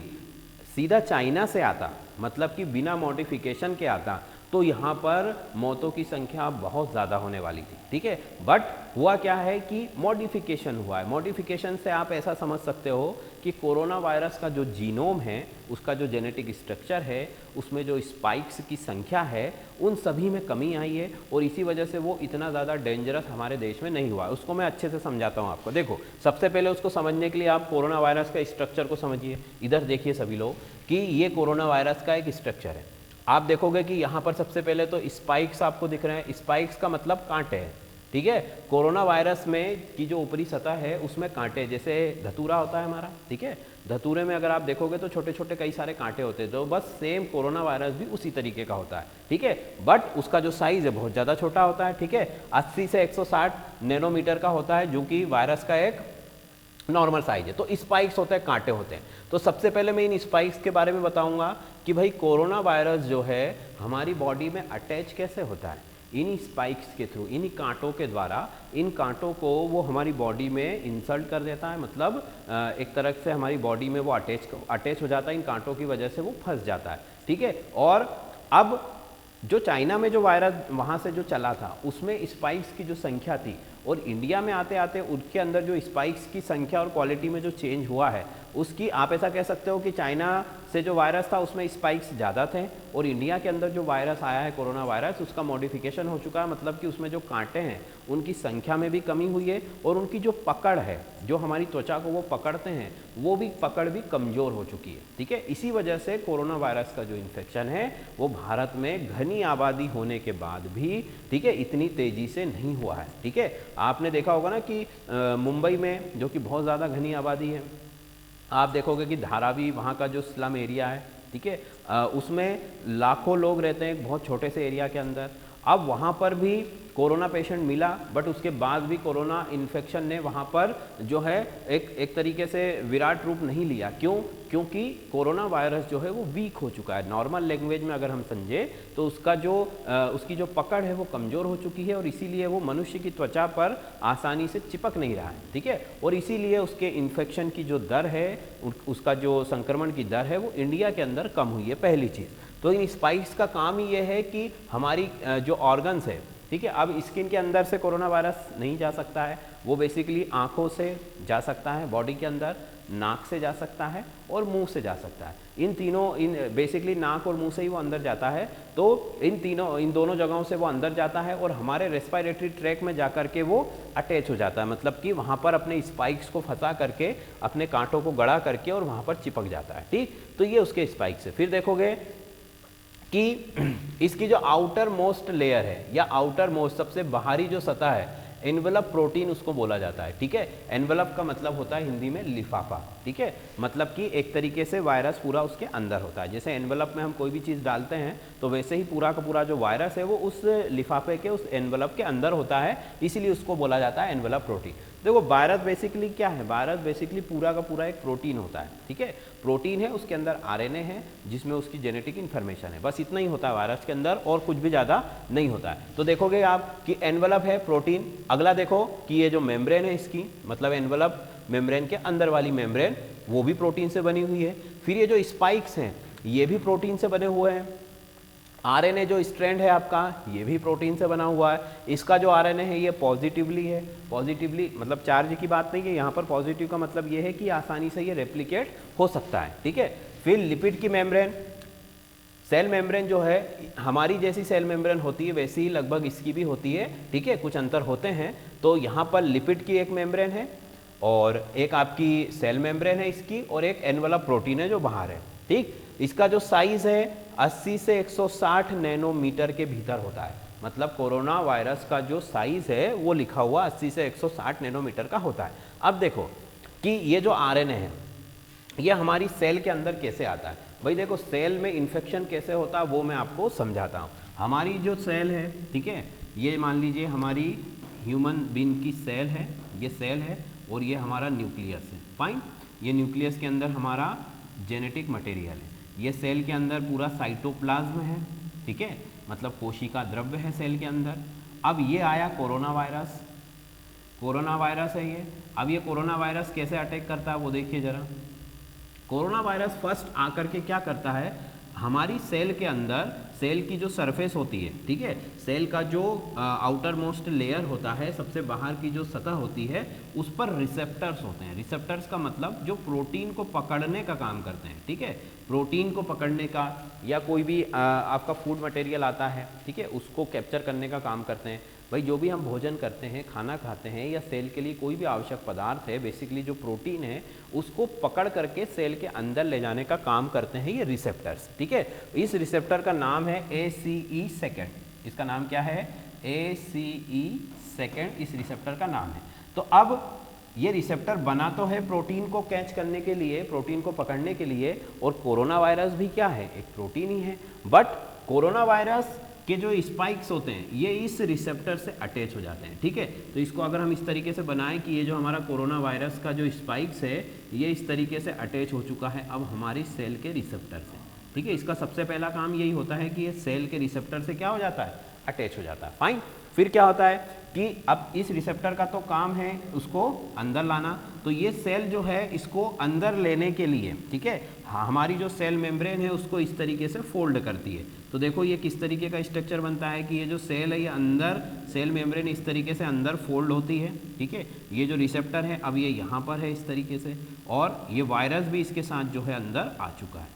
सीधा चाइना से आता, मतलब कि बिना मॉडिफिकेशन के आता, तो यहाँ पर मौतों की संख्या बहुत ज़्यादा होने वाली थी, ठीक है। बट हुआ क्या है कि मॉडिफिकेशन हुआ है। मॉडिफिकेशन से आप ऐसा समझ सकते हो कि कोरोना वायरस का जो जीनोम है, उसका जो जेनेटिक स्ट्रक्चर है, उसमें जो स्पाइक्स की संख्या है, उन सभी में कमी आई है, और इसी वजह से वो इतना ज़्यादा डेंजरस हमारे देश में नहीं हुआ। उसको मैं अच्छे से समझाता हूँ आपको। देखो, सबसे पहले उसको समझने के लिए आप कोरोना वायरस का स्ट्रक्चर को समझिए। इधर देखिए सभी लोग कि ये कोरोना वायरस का एक स्ट्रक्चर है। आप देखोगे कि यहाँ पर सबसे पहले तो स्पाइक्स आपको दिख रहे हैं। स्पाइक्स का मतलब कांटे हैं, ठीक है। कोरोना वायरस में की जो ऊपरी सतह है उसमें कांटे, जैसे धतूरा होता है हमारा, ठीक है। धतूरे में अगर आप देखोगे तो छोटे छोटे कई सारे कांटे होते हैं, तो बस सेम कोरोना वायरस भी उसी तरीके का होता है, ठीक है। बट उसका जो साइज है बहुत ज़्यादा छोटा होता है, ठीक है। 80 से 160 नैनोमीटर का होता है, जो कि वायरस का एक नॉर्मल साइज है। तो स्पाइक्स होते हैं, कांटे होते हैं। तो सबसे पहले मैं इन स्पाइक्स के बारे में बताऊंगा कि भाई कोरोना वायरस जो है हमारी बॉडी में अटैच कैसे होता है। इन्हीं स्पाइक्स के थ्रू, इन्हीं कांटों के द्वारा, इन कांटों को वो हमारी बॉडी में इंसल्ट कर देता है, मतलब एक तरह से हमारी बॉडी में वो अटैच हो जाता है, इन कांटों की वजह से वो फंस जाता है, ठीक है। और अब जो चाइना में जो वायरस वहाँ से जो चला था उसमें स्पाइक्स की जो संख्या थी और इंडिया में आते आते उनके अंदर जो स्पाइक्स की संख्या और क्वालिटी में जो चेंज हुआ है उसकी आप ऐसा कह सकते हो कि चाइना से जो वायरस था उसमें स्पाइक्स ज़्यादा थे और इंडिया के अंदर जो वायरस आया है कोरोना वायरस उसका मॉडिफिकेशन हो चुका है, मतलब कि उसमें जो कांटे हैं उनकी संख्या में भी कमी हुई है और उनकी जो पकड़ है, जो हमारी त्वचा को वो पकड़ते हैं, वो भी पकड़ भी कमज़ोर हो चुकी है, ठीक है। इसी वजह से कोरोना वायरस का जो इन्फेक्शन है वो भारत में घनी आबादी होने के बाद भी, ठीक है, इतनी तेज़ी से नहीं हुआ है, ठीक है। आपने देखा होगा ना कि मुंबई में जो कि बहुत ज़्यादा घनी आबादी है, आप देखोगे कि धारावी वहाँ का जो स्लम एरिया है, ठीक है, उसमें लाखों लोग रहते हैं एक बहुत छोटे से एरिया के अंदर। अब वहाँ पर भी कोरोना पेशेंट मिला, बट उसके बाद भी कोरोना इन्फेक्शन ने वहाँ पर जो है एक तरीके से विराट रूप नहीं लिया। क्यों? क्योंकि कोरोना वायरस जो है वो वीक हो चुका है। नॉर्मल लैंग्वेज में अगर हम समझे तो उसकी जो पकड़ है वो कमज़ोर हो चुकी है और इसीलिए वो मनुष्य की त्वचा पर आसानी से चिपक नहीं रहा है, ठीक है। और इसीलिए उसके इन्फेक्शन की जो दर है, उसका जो संक्रमण की दर है वो इंडिया के अंदर कम हुई है, पहली चीज़। तो इन स्पाइक्स का काम ही ये है कि हमारी जो ऑर्गन्स है, ठीक है, अब स्किन के अंदर से कोरोना वायरस नहीं जा सकता है, वो बेसिकली आंखों से जा सकता है, बॉडी के अंदर नाक से जा सकता है और मुंह से जा सकता है। इन बेसिकली नाक और मुंह से ही वो अंदर जाता है। तो इन दोनों जगहों से वो अंदर जाता है और हमारे रेस्पिरेटरी ट्रैक में जा करके वो अटैच हो जाता है, मतलब कि वहाँ पर अपने स्पाइक्स को फंसा करके, अपने कांटों को गड़ा करके और वहाँ पर चिपक जाता है, ठीक। तो ये उसके स्पाइक्स है। फिर देखोगे कि इसकी जो आउटर मोस्ट लेयर है या आउटर मोस्ट सबसे बाहरी जो सतह है, एनवेलप प्रोटीन उसको बोला जाता है, ठीक है। एनवेलप का मतलब होता है हिंदी में लिफाफा, ठीक है, मतलब कि एक तरीके से वायरस पूरा उसके अंदर होता है। जैसे एनवेलप में हम कोई भी चीज़ डालते हैं तो वैसे ही पूरा का पूरा जो वायरस है वो उस लिफाफे के, उस एनवेलप के अंदर होता है, इसीलिए उसको बोला जाता है एनवेलप प्रोटीन। देखो वायरस बेसिकली क्या है, वायरस बेसिकली पूरा का पूरा एक प्रोटीन होता है, ठीक है। प्रोटीन है, उसके अंदर आरएनए है जिसमें उसकी जेनेटिक इन्फॉर्मेशन है, बस इतना ही होता है वायरस के अंदर और कुछ भी ज़्यादा नहीं होता है। तो देखोगे आप कि एनवेलप है प्रोटीन। अगला देखो कि ये जो मेम्ब्रेन है इसकी, मतलब एनवेलप मेम्ब्रेन के अंदर वाली मेम्ब्रेन वो भी प्रोटीन से बनी हुई है। फिर ये जो स्पाइक्स हैं ये भी प्रोटीन से बने हुए हैं। आरएनए जो स्ट्रैंड है आपका ये भी प्रोटीन से बना हुआ है। इसका जो आरएनए है ये पॉजिटिवली है, पॉजिटिवली मतलब चार्ज की बात नहीं है यहाँ पर, पॉजिटिव का मतलब ये है कि आसानी से ये रेप्लिकेट हो सकता है, ठीक है। फिर लिपिड की मेम्ब्रेन, सेल मेम्ब्रेन जो है हमारी जैसी सेल मेम्ब्रेन होती है वैसी ही लगभग इसकी भी होती है, ठीक है, कुछ अंतर होते हैं। तो यहाँ पर लिपिड की एक मेम्ब्रेन है और एक आपकी सेल मेम्ब्रेन है इसकी और एक एनवेलप प्रोटीन है जो बाहर है, ठीक। इसका जो साइज है 80 से 160 नैनोमीटर के भीतर होता है, मतलब कोरोना वायरस का जो साइज है वो लिखा हुआ 80 से 160 नैनोमीटर का होता है। अब देखो कि ये जो आरएनए है ये हमारी सेल के अंदर कैसे आता है। भाई देखो सेल में इन्फेक्शन कैसे होता है वो मैं आपको समझाता हूँ। हमारी जो सेल है, ठीक है, ये मान लीजिए हमारी ह्यूमन बीइंग की सेल है, ये सेल है और ये हमारा न्यूक्लियस है, फाइन। ये न्यूक्लियस के अंदर हमारा जेनेटिक मटेरियल है, ये सेल के अंदर पूरा साइटोप्लाज्म है, ठीक है, मतलब कोशिका द्रव्य है सेल के अंदर। अब ये आया कोरोना वायरस, कोरोना वायरस है ये। अब ये कोरोना वायरस कैसे अटैक करता है वो देखिए जरा। कोरोना वायरस फर्स्ट आकर के क्या करता है, हमारी सेल के अंदर, सेल की जो सरफेस होती है, ठीक है, सेल का जो आउटर मोस्ट लेयर होता है, सबसे बाहर की जो सतह होती है उस पर रिसेप्टर्स होते हैं। रिसेप्टर्स का मतलब जो प्रोटीन को पकड़ने का काम करते हैं, ठीक है, प्रोटीन को पकड़ने का या कोई भी आपका फूड मटेरियल आता है, ठीक है, उसको कैप्चर करने का काम करते हैं। भाई जो भी हम भोजन करते हैं, खाना खाते हैं या सेल के लिए कोई भी आवश्यक पदार्थ है, बेसिकली जो प्रोटीन है उसको पकड़ करके सेल के अंदर ले जाने का काम करते हैं ये रिसेप्टर्स, ठीक है। इस रिसेप्टर का नाम है ACE सेकेंड। इसका नाम क्या है? ACE सेकेंड इस रिसेप्टर का नाम है। तो अब ये रिसेप्टर बना तो है प्रोटीन को कैच करने के लिए, प्रोटीन को पकड़ने के लिए, और कोरोना वायरस भी क्या है, एक प्रोटीन ही है। बट कोरोना वायरस के जो स्पाइक्स होते हैं ये इस रिसेप्टर से अटैच हो जाते हैं, ठीक है। तो इसको अगर हम इस तरीके से बनाएं कि ये जो हमारा कोरोना वायरस का जो स्पाइक्स है ये इस तरीके से अटैच हो चुका है अब हमारी सेल के रिसेप्टर से, ठीक है। इसका सबसे पहला काम यही होता है कि ये सेल के रिसेप्टर से क्या हो जाता है, अटैच हो जाता है। फाइन, फिर क्या होता है कि अब इस रिसेप्टर का तो काम है उसको अंदर लाना, तो ये सेल जो है इसको अंदर लेने के लिए, ठीक है, हमारी जो सेल मेम्ब्रेन है उसको इस तरीके से फोल्ड करती है। तो देखो ये किस तरीके का स्ट्रक्चर बनता है कि ये जो सेल है ये अंदर, सेल मेम्ब्रेन इस तरीके से अंदर फोल्ड होती है, ठीक है। ये जो रिसेप्टर है अब ये यहाँ पर है इस तरीके से, और ये वायरस भी इसके साथ जो है अंदर आ चुका है।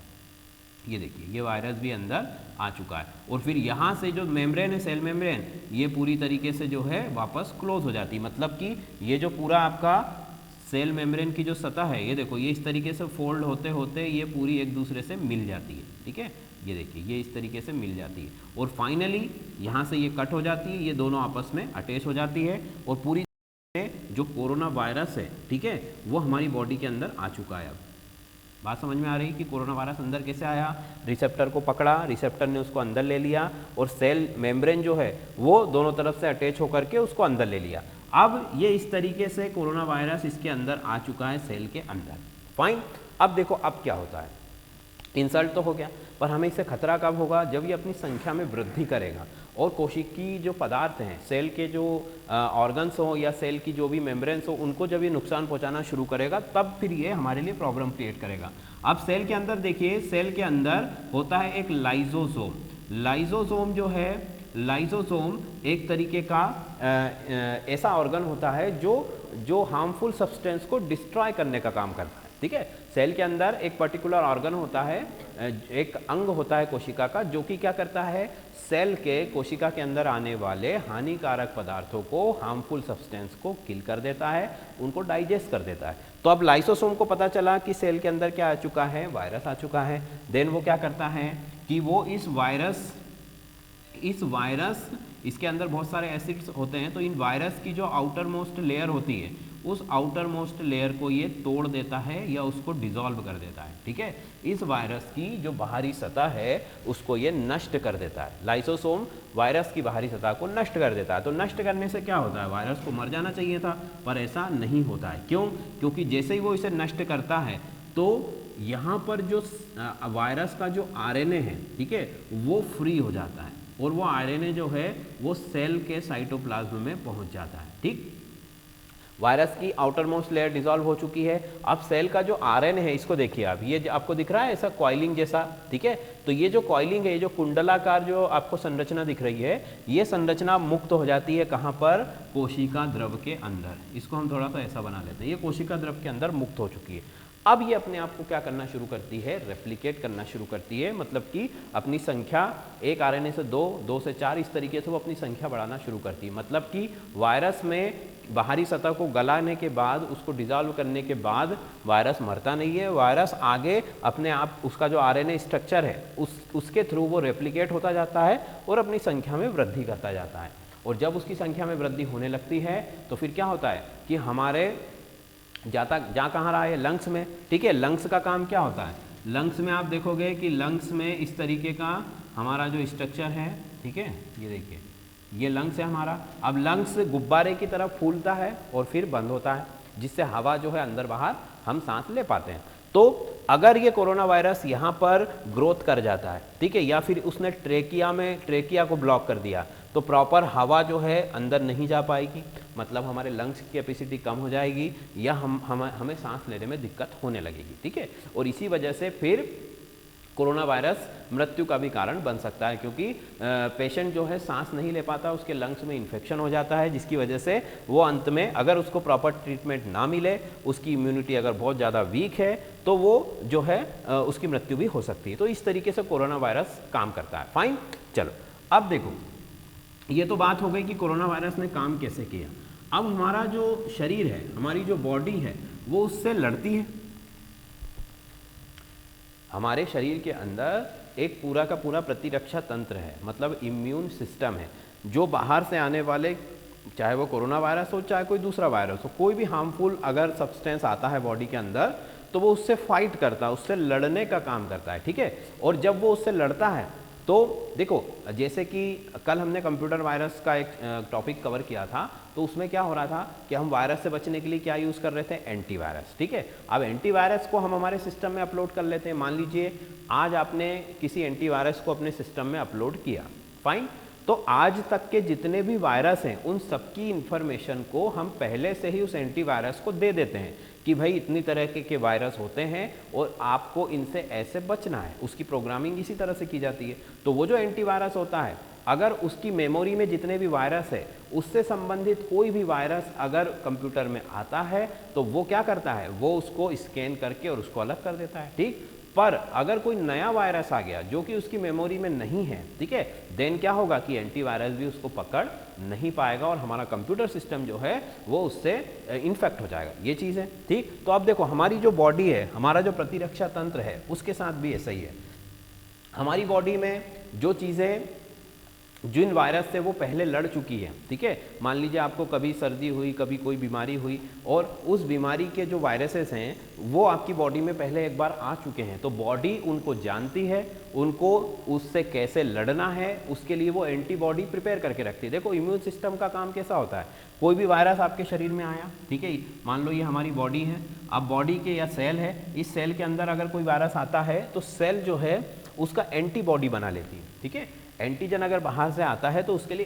ये देखिए ये वायरस भी अंदर आ चुका है, और फिर यहाँ से जो मेम्ब्रेन है, सेल मेम्ब्रेन, ये पूरी तरीके से जो है वापस क्लोज हो जाती है। मतलब कि ये जो पूरा आपका सेल मेम्ब्रेन की जो सतह है, ये देखो ये इस तरीके से फोल्ड होते होते ये पूरी एक दूसरे से मिल जाती है, ठीक है। ये देखिए ये इस तरीके से मिल जाती है, और फाइनली यहाँ से ये कट हो जाती है, ये दोनों आपस में अटैच हो जाती है, और पूरी जो कोरोना वायरस है, ठीक है, वो हमारी बॉडी के अंदर आ चुका है। अब बात समझ में आ रही कि कोरोना वायरस अंदर कैसे आया? रिसेप्टर को पकड़ा, रिसेप्टर ने उसको अंदर ले लिया, और सेल मेम्ब्रेन जो है वो दोनों तरफ से अटैच होकर के उसको अंदर ले लिया। अब ये इस तरीके से कोरोना वायरस इसके अंदर आ चुका है सेल के अंदर। फाइन, अब देखो अब क्या होता है, इंसल्ट तो हो गया, पर हमें इससे खतरा कब होगा? जब ये अपनी संख्या में वृद्धि करेगा और कोशिकी जो पदार्थ हैं, सेल के जो ऑर्गन्स हो या सेल की जो भी मेम्ब्रेन्स हो, उनको जब ये नुकसान पहुंचाना शुरू करेगा तब फिर ये हमारे लिए प्रॉब्लम क्रिएट करेगा। अब सेल के अंदर देखिए, सेल के अंदर होता है एक लाइजोसोम। लाइजोसोम जो है, लाइजोसोम एक तरीके का ऐसा ऑर्गन होता है जो हार्मफुल सब्सटेंस को डिस्ट्रॉय करने का काम करता है, ठीक है। सेल के अंदर एक पर्टिकुलर ऑर्गन होता है, एक अंग होता है कोशिका का, जो कि क्या करता है, सेल के कोशिका के अंदर आने वाले हानिकारक पदार्थों को, हार्मफुल सब्सटेंस को किल कर देता है, उनको डाइजेस्ट कर देता है। तो अब लाइसोसोम को पता चला कि सेल के अंदर क्या आ चुका है, वायरस आ चुका है। देन वो क्या करता है कि वो इस वायरस इसके अंदर बहुत सारे एसिड्स होते हैं, तो इन वायरस की जो आउटर मोस्ट लेयर होती है, उस आउटर मोस्ट लेयर को ये तोड़ देता है या उसको डिसॉल्व कर देता है, ठीक है। इस वायरस की जो बाहरी सतह है उसको ये नष्ट कर देता है। लाइसोसोम वायरस की बाहरी सतह को नष्ट कर देता है। तो नष्ट करने से क्या होता है, वायरस को मर जाना चाहिए था, पर ऐसा नहीं होता है। क्यों? क्योंकि जैसे ही वो इसे नष्ट करता है तो यहाँ पर जो वायरस का जो आरएनए है, ठीक है, वो फ्री हो जाता है, और वो आरएनए जो है वो सेल के साइटोप्लाज्म में पहुंच जाता है, ठीक। वायरस की आउटर मोस्ट लेयर डिसॉल्व हो चुकी है। अब सेल का जो आरएनए है, इसको देखिए आप, ये आपको दिख रहा है ऐसा कॉइलिंग जैसा, ठीक है। तो ये जो कॉइलिंग है, ये जो कुंडलाकार जो आपको संरचना दिख रही है, ये संरचना मुक्त हो जाती है कहाँ पर? कोशिका द्रव के अंदर। इसको हम थोड़ा सा ऐसा बना लेते हैं, ये कोशिका द्रव के अंदर मुक्त हो चुकी है। अब ये अपने आप को क्या करना शुरू करती है, रेप्लिकेट करना शुरू करती है, मतलब कि अपनी संख्या एक आरएनए से 2, 2 से 4, इस तरीके से वो अपनी संख्या बढ़ाना शुरू करती है। मतलब कि वायरस में बाहरी सतह को गलाने के बाद, उसको डिसॉल्व करने के बाद वायरस मरता नहीं है, वायरस आगे अपने आप उसका जो आरएनए स्ट्रक्चर है उसके थ्रू वो रेप्लिकेट होता जाता है और अपनी संख्या में वृद्धि करता जाता है। और जब उसकी संख्या में वृद्धि होने लगती है तो फिर क्या होता है कि हमारे जा कहाँ रहा है, लंग्स में, ठीक है। लंग्स का काम क्या होता है? लंग्स में आप देखोगे कि लंग्स में इस तरीके का हमारा जो स्ट्रक्चर है, ठीक है, ये देखिए ये लंग्स है हमारा। अब लंग्स गुब्बारे की तरह फूलता है और फिर बंद होता है, जिससे हवा जो है अंदर बाहर हम सांस ले पाते हैं। तो अगर ये कोरोना वायरस यहाँ पर ग्रोथ कर जाता है, ठीक है, या फिर उसने ट्रेकिया को ब्लॉक कर दिया, तो प्रॉपर हवा जो है अंदर नहीं जा पाएगी, मतलब हमारे लंग्स की कैपेसिटी कम हो जाएगी, या हमें सांस लेने में दिक्कत होने लगेगी, ठीक है। और इसी वजह से फिर कोरोना वायरस मृत्यु का भी कारण बन सकता है, क्योंकि पेशेंट जो है सांस नहीं ले पाता, उसके लंग्स में इन्फेक्शन हो जाता है, जिसकी वजह से वो अंत में अगर उसको प्रॉपर ट्रीटमेंट ना मिले, उसकी इम्यूनिटी अगर बहुत ज़्यादा वीक है, तो वो जो है उसकी मृत्यु भी हो सकती है। तो इस तरीके से कोरोना वायरस काम करता है। फाइन, चलो अब देखो, ये तो बात हो गई कि कोरोना वायरस ने काम कैसे किया। अब हमारा जो शरीर है, हमारी जो बॉडी है, वो उससे लड़ती है। हमारे शरीर के अंदर एक पूरा का पूरा प्रतिरक्षा तंत्र है, मतलब इम्यून सिस्टम है, जो बाहर से आने वाले, चाहे वो कोरोना वायरस हो चाहे कोई दूसरा वायरस हो, कोई भी हार्मफुल अगर सब्सटेंस आता है बॉडी के अंदर, तो वो उससे फाइट करता है, उससे लड़ने का काम करता है, ठीक है। और जब वो उससे लड़ता है तो देखो, जैसे कि कल हमने कंप्यूटर वायरस का एक टॉपिक कवर किया था, तो उसमें क्या हो रहा था कि हम वायरस से बचने के लिए क्या यूज़ कर रहे थे, एंटीवायरस, ठीक है। अब एंटीवायरस को हम हमारे सिस्टम में अपलोड कर लेते हैं। मान लीजिए आज आपने किसी एंटीवायरस को अपने सिस्टम में अपलोड किया, फाइन, तो आज तक के जितने भी वायरस हैं उन सबकी इंफॉर्मेशन को हम पहले से ही उस एंटीवायरस को दे देते हैं कि भाई इतनी तरह के वायरस होते हैं और आपको इनसे ऐसे बचना है। उसकी प्रोग्रामिंग इसी तरह से की जाती है। तो वो जो एंटीवायरस होता है, अगर उसकी मेमोरी में जितने भी वायरस है उससे संबंधित कोई भी वायरस अगर कंप्यूटर में आता है तो वो क्या करता है, वो उसको स्कैन करके और उसको अलग कर देता है। ठीक, पर अगर कोई नया वायरस आ गया जो कि उसकी मेमोरी में नहीं है, ठीक है, देन क्या होगा कि एंटीवायरस भी उसको पकड़ नहीं पाएगा और हमारा कंप्यूटर सिस्टम जो है वो उससे इन्फेक्ट हो जाएगा। ये चीज़ है। ठीक, तो अब देखो हमारी जो बॉडी है, हमारा जो प्रतिरक्षा तंत्र है, उसके साथ भी ऐसा ही है। हमारी बॉडी में जो चीज़ें जिन वायरस से वो पहले लड़ चुकी है, ठीक है, मान लीजिए आपको कभी सर्दी हुई, कभी कोई बीमारी हुई और उस बीमारी के जो वायरसेस हैं वो आपकी बॉडी में पहले एक बार आ चुके हैं, तो बॉडी उनको जानती है, उनको उससे कैसे लड़ना है, उसके लिए वो एंटीबॉडी प्रिपेयर करके रखती है। देखो इम्यून सिस्टम का काम कैसा होता है, कोई भी वायरस आपके शरीर में आया, ठीक है, मान लो ये हमारी बॉडी है, अब बॉडी के या सेल है, इस सेल के अंदर अगर कोई वायरस आता है तो सेल जो है उसका एंटीबॉडी बना लेती है। ठीक है, एंटीजन अगर बाहर से आता है तो उसके लिए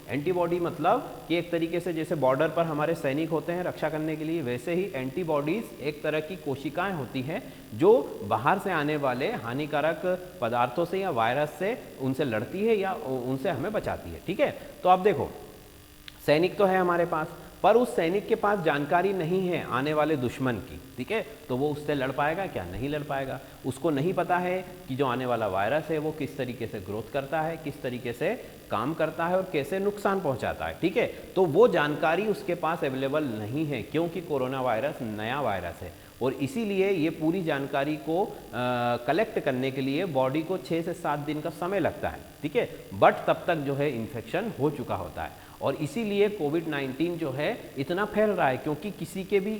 एंटीबॉडी मतलब कि एक तरीके से जैसे बॉर्डर पर हमारे सैनिक होते हैं रक्षा करने के लिए, वैसे ही एंटीबॉडीज एक तरह की कोशिकाएं होती हैं जो बाहर से आने वाले हानिकारक पदार्थों से या वायरस से उनसे लड़ती है या उनसे हमें बचाती है। ठीक है, तो अब देखो सैनिक तो है हमारे पास, पर उस सैनिक के पास जानकारी नहीं है आने वाले दुश्मन की, ठीक है, तो वो उससे लड़ पाएगा क्या? नहीं लड़ पाएगा। उसको नहीं पता है कि जो आने वाला वायरस है वो किस तरीके से ग्रोथ करता है, किस तरीके से काम करता है और कैसे नुकसान पहुंचाता है। ठीक है, तो वो जानकारी उसके पास अवेलेबल नहीं है क्योंकि कोरोना वायरस नया वायरस है और इसीलिए ये पूरी जानकारी को कलेक्ट करने के लिए बॉडी को 6 से 7 दिन का समय लगता है। ठीक है, बट तब तक जो है इन्फेक्शन हो चुका होता है और इसीलिए कोविड-19 जो है इतना फैल रहा है क्योंकि किसी के भी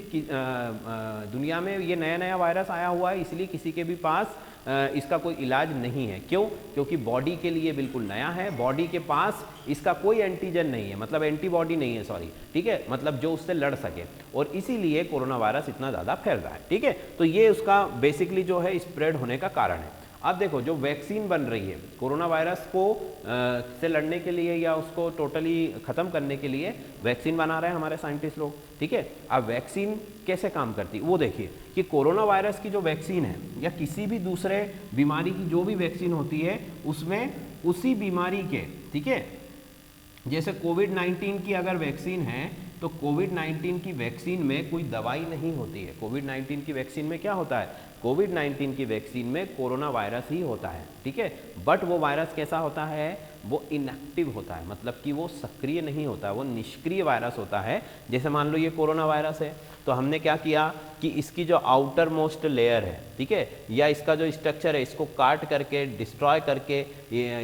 दुनिया में ये नया वायरस आया हुआ है, इसलिए किसी के भी पास इसका कोई इलाज नहीं है। क्यों? क्योंकि बॉडी के लिए बिल्कुल नया है, बॉडी के पास इसका कोई एंटीजन नहीं है, मतलब एंटीबॉडी नहीं है, सॉरी, ठीक है, मतलब जो उससे लड़ सके, और इसीलिए कोरोना वायरस इतना ज़्यादा फैल रहा है। ठीक है, तो ये उसका बेसिकली जो है स्प्रेड होने का कारण है। अब देखो जो वैक्सीन बन रही है कोरोना वायरस को से लड़ने के लिए या उसको टोटली ख़त्म करने के लिए वैक्सीन बना रहे हैं हमारे साइंटिस्ट लोग। ठीक है, अब वैक्सीन कैसे काम करती है वो देखिए कि कोरोना वायरस की जो वैक्सीन है या किसी भी दूसरे बीमारी की जो भी वैक्सीन होती है उसमें उसी बीमारी के, ठीक है, जैसे कोविड-19 की अगर वैक्सीन है तो कोविड-19 की वैक्सीन में कोई दवाई नहीं होती है। कोविड-19 की वैक्सीन में क्या होता है? कोविड-19 की वैक्सीन में कोरोना वायरस ही होता है। ठीक है, बट वो वायरस कैसा होता है? वो इनएक्टिव होता है, मतलब कि वो सक्रिय नहीं होता, वो निष्क्रिय वायरस होता है। जैसे मान लो ये कोरोना वायरस है तो हमने क्या किया कि इसकी जो आउटर मोस्ट लेयर है, ठीक है, या इसका जो स्ट्रक्चर है इसको काट करके, डिस्ट्रॉय करके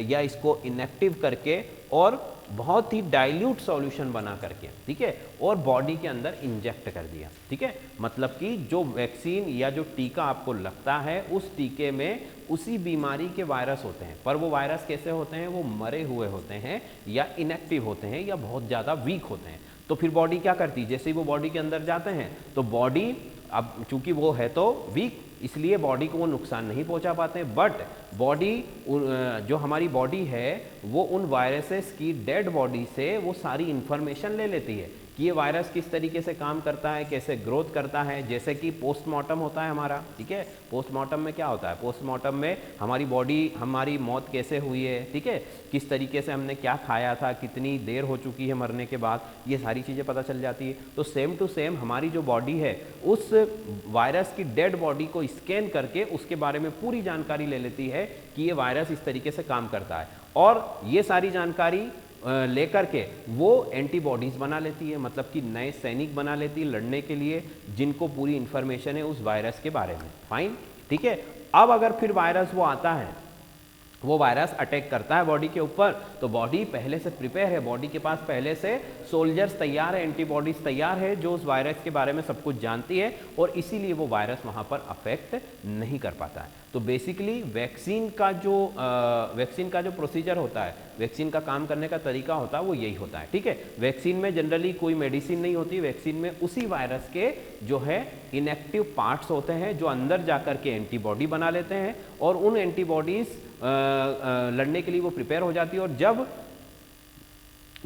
या इसको इनएक्टिव करके और बहुत ही डाइल्यूट सॉल्यूशन बना करके, ठीक है, और बॉडी के अंदर इंजेक्ट कर दिया। ठीक है, मतलब कि जो वैक्सीन या जो टीका आपको लगता है उस टीके में उसी बीमारी के वायरस होते हैं, पर वो वायरस कैसे होते हैं? वो मरे हुए होते हैं या इनएक्टिव होते हैं या बहुत ज़्यादा वीक होते हैं। तो फिर बॉडी क्या करती है? जैसे ही वो बॉडी के अंदर जाते हैं तो बॉडी, अब चूंकि वो है तो वीक, इसलिए बॉडी को वो नुकसान नहीं पहुंचा पाते, बट बॉडी, जो हमारी बॉडी है वो उन वायरसेस की डेड बॉडी से वो सारी इंफॉर्मेशन ले लेती है कि ये वायरस किस तरीके से काम करता है, कैसे ग्रोथ करता है। जैसे कि पोस्टमार्टम होता है हमारा, ठीक है, पोस्टमार्टम में क्या होता है? पोस्टमार्टम में हमारी बॉडी, हमारी मौत कैसे हुई है, ठीक है, किस तरीके से हमने क्या खाया था, कितनी देर हो चुकी है मरने के बाद, ये सारी चीज़ें पता चल जाती है। तो सेम टू सेम हमारी जो बॉडी है उस वायरस की डेड बॉडी को स्कैन करके उसके बारे में पूरी जानकारी ले लेती है कि ये वायरस इस तरीके से काम करता है, और ये सारी जानकारी लेकर के वो एंटीबॉडीज बना लेती है, मतलब कि नए सैनिक बना लेती है लड़ने के लिए, जिनको पूरी इंफॉर्मेशन है उस वायरस के बारे में। फाइन, ठीक है। अब अगर फिर वायरस वो आता है, वो वायरस अटैक करता है बॉडी के ऊपर, तो बॉडी पहले से प्रिपेयर है, बॉडी के पास पहले से सोल्जर्स तैयार है, एंटीबॉडीज तैयार है जो उस वायरस के बारे में सब कुछ जानती है, और इसीलिए वो वायरस वहाँ पर अफेक्ट नहीं कर पाता है। तो बेसिकली वैक्सीन का जो प्रोसीजर होता है, वैक्सीन का काम करने का तरीका होता है वो यही होता है। ठीक है, वैक्सीन में जनरली कोई मेडिसिन नहीं होती, वैक्सीन में उसी वायरस के जो है इनएक्टिव पार्ट्स होते हैं जो अंदर जाकर के एंटीबॉडी बना लेते हैं, और उन एंटीबॉडीज लड़ने के लिए वो प्रिपेयर हो जाती है, और जब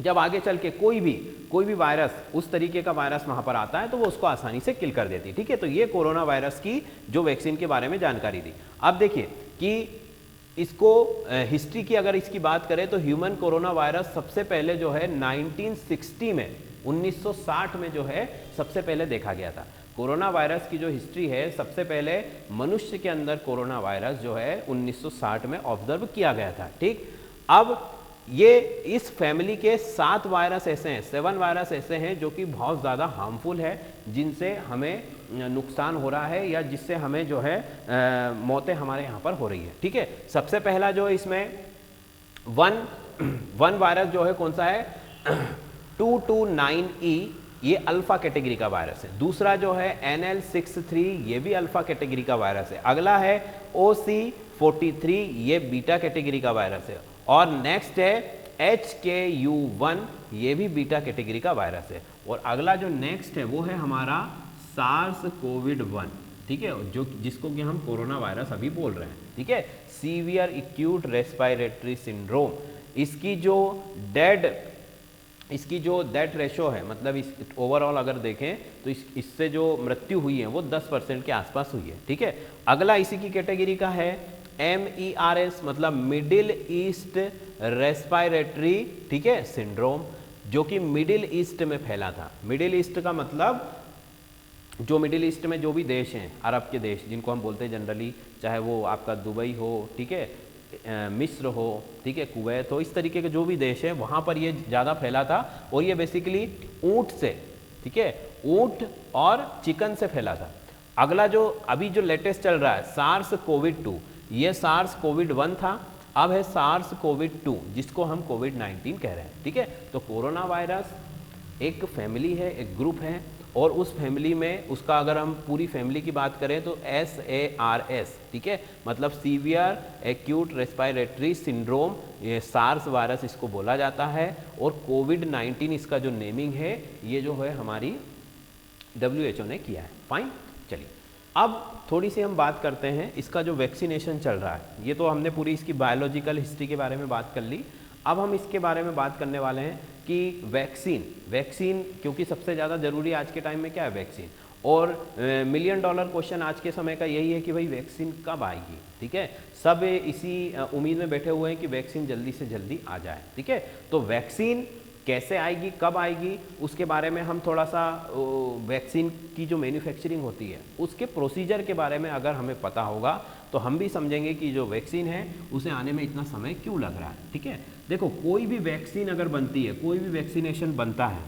जब आगे चल के कोई भी वायरस, उस तरीके का वायरस वहां पर आता है तो वो उसको आसानी से किल कर देती है। ठीक है, तो ये कोरोना वायरस की जो वैक्सीन के बारे में जानकारी दी। अब देखिए कि इसको हिस्ट्री की अगर इसकी बात करें तो ह्यूमन कोरोना वायरस सबसे पहले जो है 1960 में, 1960 में जो है सबसे पहले देखा गया था। कोरोना वायरस की जो हिस्ट्री है, सबसे पहले मनुष्य के अंदर कोरोना वायरस जो है 1960 में ऑब्जर्व किया गया था। ठीक, अब ये इस फैमिली के 7 वायरस ऐसे हैं, 7 वायरस ऐसे हैं जो कि बहुत ज़्यादा हार्मफुल है, जिनसे हमें नुकसान हो रहा है या जिससे हमें जो है मौतें हमारे यहाँ पर हो रही है। ठीक है, सबसे पहला जो इसमें वन वायरस जो है कौन सा है, 229E, ये अल्फा कैटेगरी का वायरस है। दूसरा जो है NL63, ये भी अल्फा कैटेगरी का वायरस है। अगला है OC43, ये बीटा कैटेगरी का वायरस है। और नेक्स्ट है HKU1, ये भी बीटा कैटेगरी का वायरस है। और अगला जो नेक्स्ट है वो है हमारा SARS-CoV-1, ठीक है, जो जिसको कि हम कोरोना वायरस अभी बोल रहे हैं। ठीक है, सीवियर एक्यूट रेस्पिरेटरी सिंड्रोम, इसकी जो डेथ रेशो है, मतलब इस ओवरऑल अगर देखें तो इससे जो मृत्यु हुई है वो 10% के आसपास हुई है। ठीक है, अगला इसी की कैटेगरी का है MERS, मतलब मिडिल ईस्ट रेस्पिरेटरी, ठीक है, सिंड्रोम, जो कि मिडिल ईस्ट में फैला था। मिडिल ईस्ट का मतलब जो मिडिल ईस्ट में जो भी देश हैं, अरब के देश जिनको हम बोलते हैं जनरली, चाहे वो आपका दुबई हो, ठीक है, मिस्र हो, ठीक है, कुवैत हो, इस तरीके के जो भी देश हैं वहाँ पर ये ज़्यादा फैला था। और ये बेसिकली ऊँट से, ठीक है, ऊँट और चिकन से फैला था। अगला जो अभी जो लेटेस्ट चल रहा है SARS-CoV-2, ये SARS-CoV-1 था, अब है SARS-CoV-2, जिसको हम COVID-19 कह रहे हैं। ठीक है, तो कोरोना वायरस एक फैमिली है, एक ग्रुप है, और उस फैमिली में उसका अगर हम पूरी फैमिली की बात करें तो SARS, ठीक है, मतलब सीवियर एक्यूट रेस्पिरेटरी सिंड्रोम, ये सार्स वायरस इसको बोला जाता है। और COVID-19 इसका जो नेमिंग है ये जो है हमारी WHO ने किया है। फाइन, चलिए अब थोड़ी सी हम बात करते हैं इसका जो वैक्सीनेशन चल रहा है। ये तो हमने पूरी इसकी बायोलॉजिकल हिस्ट्री के बारे में बात कर ली। अब हम इसके बारे में बात करने वाले हैं कि वैक्सीन क्योंकि सबसे ज़्यादा ज़रूरी आज के टाइम में क्या है, वैक्सीन। और $1 मिलियन क्वेश्चन आज के समय का यही है कि भाई वैक्सीन कब आएगी। ठीक है, सब इसी उम्मीद में बैठे हुए हैं कि वैक्सीन जल्दी से जल्दी आ जाए। ठीक है, तो वैक्सीन कैसे आएगी, कब आएगी, उसके बारे में हम थोड़ा सा वैक्सीन की जो मैन्युफैक्चरिंग होती है उसके प्रोसीजर के बारे में अगर हमें पता होगा तो हम भी समझेंगे कि जो वैक्सीन है उसे आने में इतना समय क्यों लग रहा है। ठीक है, देखो कोई भी वैक्सीन अगर बनती है, कोई भी वैक्सीनेशन बनता है,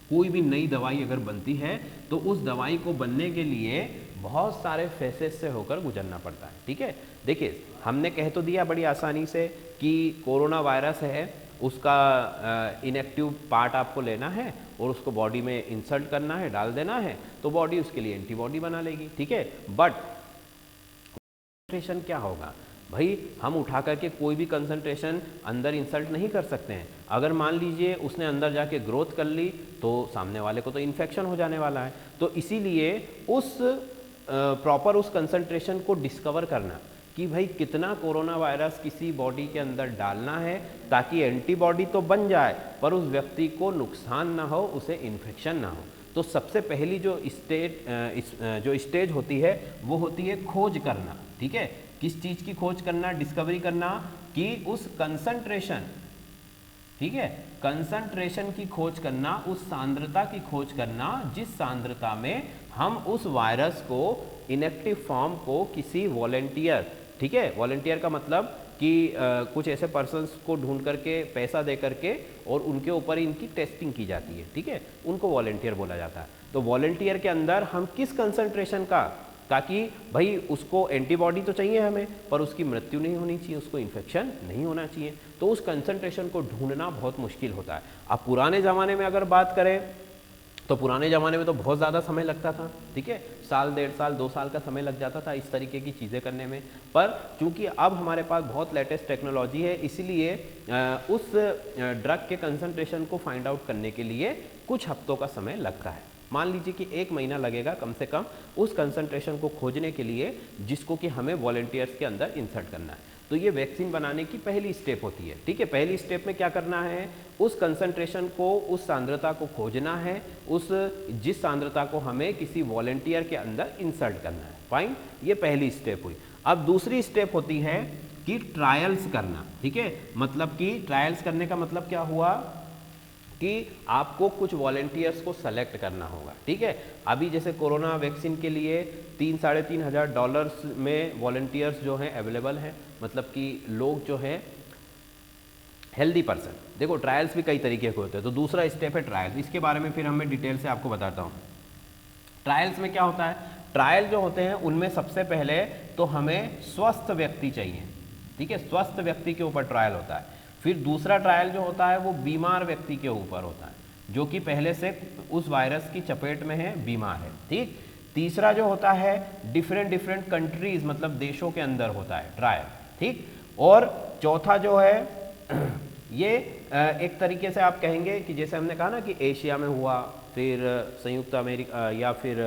कोई भी नई दवाई अगर बनती है तो उस दवाई को बनने के लिए बहुत सारे फेसेस से होकर गुजरना पड़ता है। ठीक है, देखिए हमने कह तो दिया बड़ी आसानी से कि कोरोना वायरस है, उसका इनएक्टिव पार्ट आपको लेना है और उसको बॉडी में इंसर्ट करना है, डाल देना है, तो बॉडी उसके लिए एंटीबॉडी बना लेगी। ठीक है, बट कंसंट्रेशन क्या होगा भाई, हम उठा करके कोई भी कंसंट्रेशन अंदर इंसर्ट नहीं कर सकते हैं। अगर मान लीजिए उसने अंदर जाके ग्रोथ कर ली तो सामने वाले को तो इन्फेक्शन हो जाने वाला है। तो इसीलिए उस प्रॉपर उस कंसंट्रेशन को डिस्कवर करना कि भाई कितना कोरोना वायरस किसी बॉडी के अंदर डालना है ताकि एंटीबॉडी तो बन जाए पर उस व्यक्ति को नुकसान ना हो, उसे इन्फेक्शन ना हो। तो सबसे पहली जो स्टेज होती है वो होती है खोज करना। ठीक है, किस चीज़ की खोज करना, डिस्कवरी करना कि उस कंसंट्रेशन, ठीक है, कंसंट्रेशन की खोज करना, उस सांद्रता की खोज करना जिस सांद्रता में हम उस वायरस को इनएक्टिव फॉर्म को किसी वॉलेंटियर, ठीक है, वॉलेंटियर का मतलब कि कुछ ऐसे पर्सन्स को ढूंढ करके पैसा दे करके और उनके ऊपर इनकी टेस्टिंग की जाती है। ठीक है, उनको वॉलेंटियर बोला जाता है। तो वॉलेंटियर के अंदर हम किस कंसंट्रेशन का, ताकि भाई उसको एंटीबॉडी तो चाहिए हमें पर उसकी मृत्यु नहीं होनी चाहिए, उसको इन्फेक्शन नहीं होना चाहिए, तो उस कंसंट्रेशन को ढूंढना बहुत मुश्किल होता है। अब पुराने ज़माने में अगर बात करें तो पुराने ज़माने में तो बहुत ज़्यादा समय लगता था। ठीक है, साल, 1.5 साल, 2 साल का समय लग जाता था इस तरीके की चीज़ें करने में। पर चूंकि अब हमारे पास बहुत लेटेस्ट टेक्नोलॉजी है, इसीलिए उस ड्रग के कंसंट्रेशन को फाइंड आउट करने के लिए कुछ हफ्तों का समय लगता है। मान लीजिए कि 1 महीना लगेगा कम से कम उस कंसंट्रेशन को खोजने के लिए जिसको कि हमें वॉलेंटियर्स के अंदर इंसर्ट करना है। तो ये वैक्सीन बनाने की पहली स्टेप होती है, ठीक है। पहली स्टेप में क्या करना है, उस कंसंट्रेशन को, उस सांद्रता को खोजना है, जिस सांद्रता को हमें किसी वॉलंटियर के अंदर इंसर्ट करना है। फाइन, ये पहली स्टेप हुई। अब दूसरी स्टेप होती है कि ट्रायल्स करना, ठीक है। मतलब कि ट्रायल्स करने का मतलब क्या हुआ कि आपको कुछ वॉलंटियर्स को सेलेक्ट करना होगा, ठीक है। अभी जैसे कोरोना वैक्सीन के लिए $3-3,500 में वॉलंटियर्स जो हैं अवेलेबल हैं, मतलब कि लोग जो हैं हेल्दी पर्सन। देखो ट्रायल्स भी कई तरीके के होते हैं, तो दूसरा स्टेप है ट्रायल्स। इसके बारे में फिर मैं डिटेल से आपको बताता हूँ। ट्रायल्स में क्या होता है, ट्रायल जो होते हैं उनमें सबसे पहले तो हमें स्वस्थ व्यक्ति चाहिए, ठीक है, स्वस्थ व्यक्ति के ऊपर ट्रायल होता है। फिर दूसरा ट्रायल जो होता है वो बीमार व्यक्ति के ऊपर होता है, जो कि पहले से उस वायरस की चपेट में है, बीमार है, ठीक। तीसरा जो होता है डिफरेंट कंट्रीज, मतलब देशों के अंदर होता है ट्रायल, ठीक। और चौथा जो है ये एक तरीके से आप कहेंगे कि जैसे हमने कहा ना कि एशिया में हुआ, फिर संयुक्त अमेरिका या फिर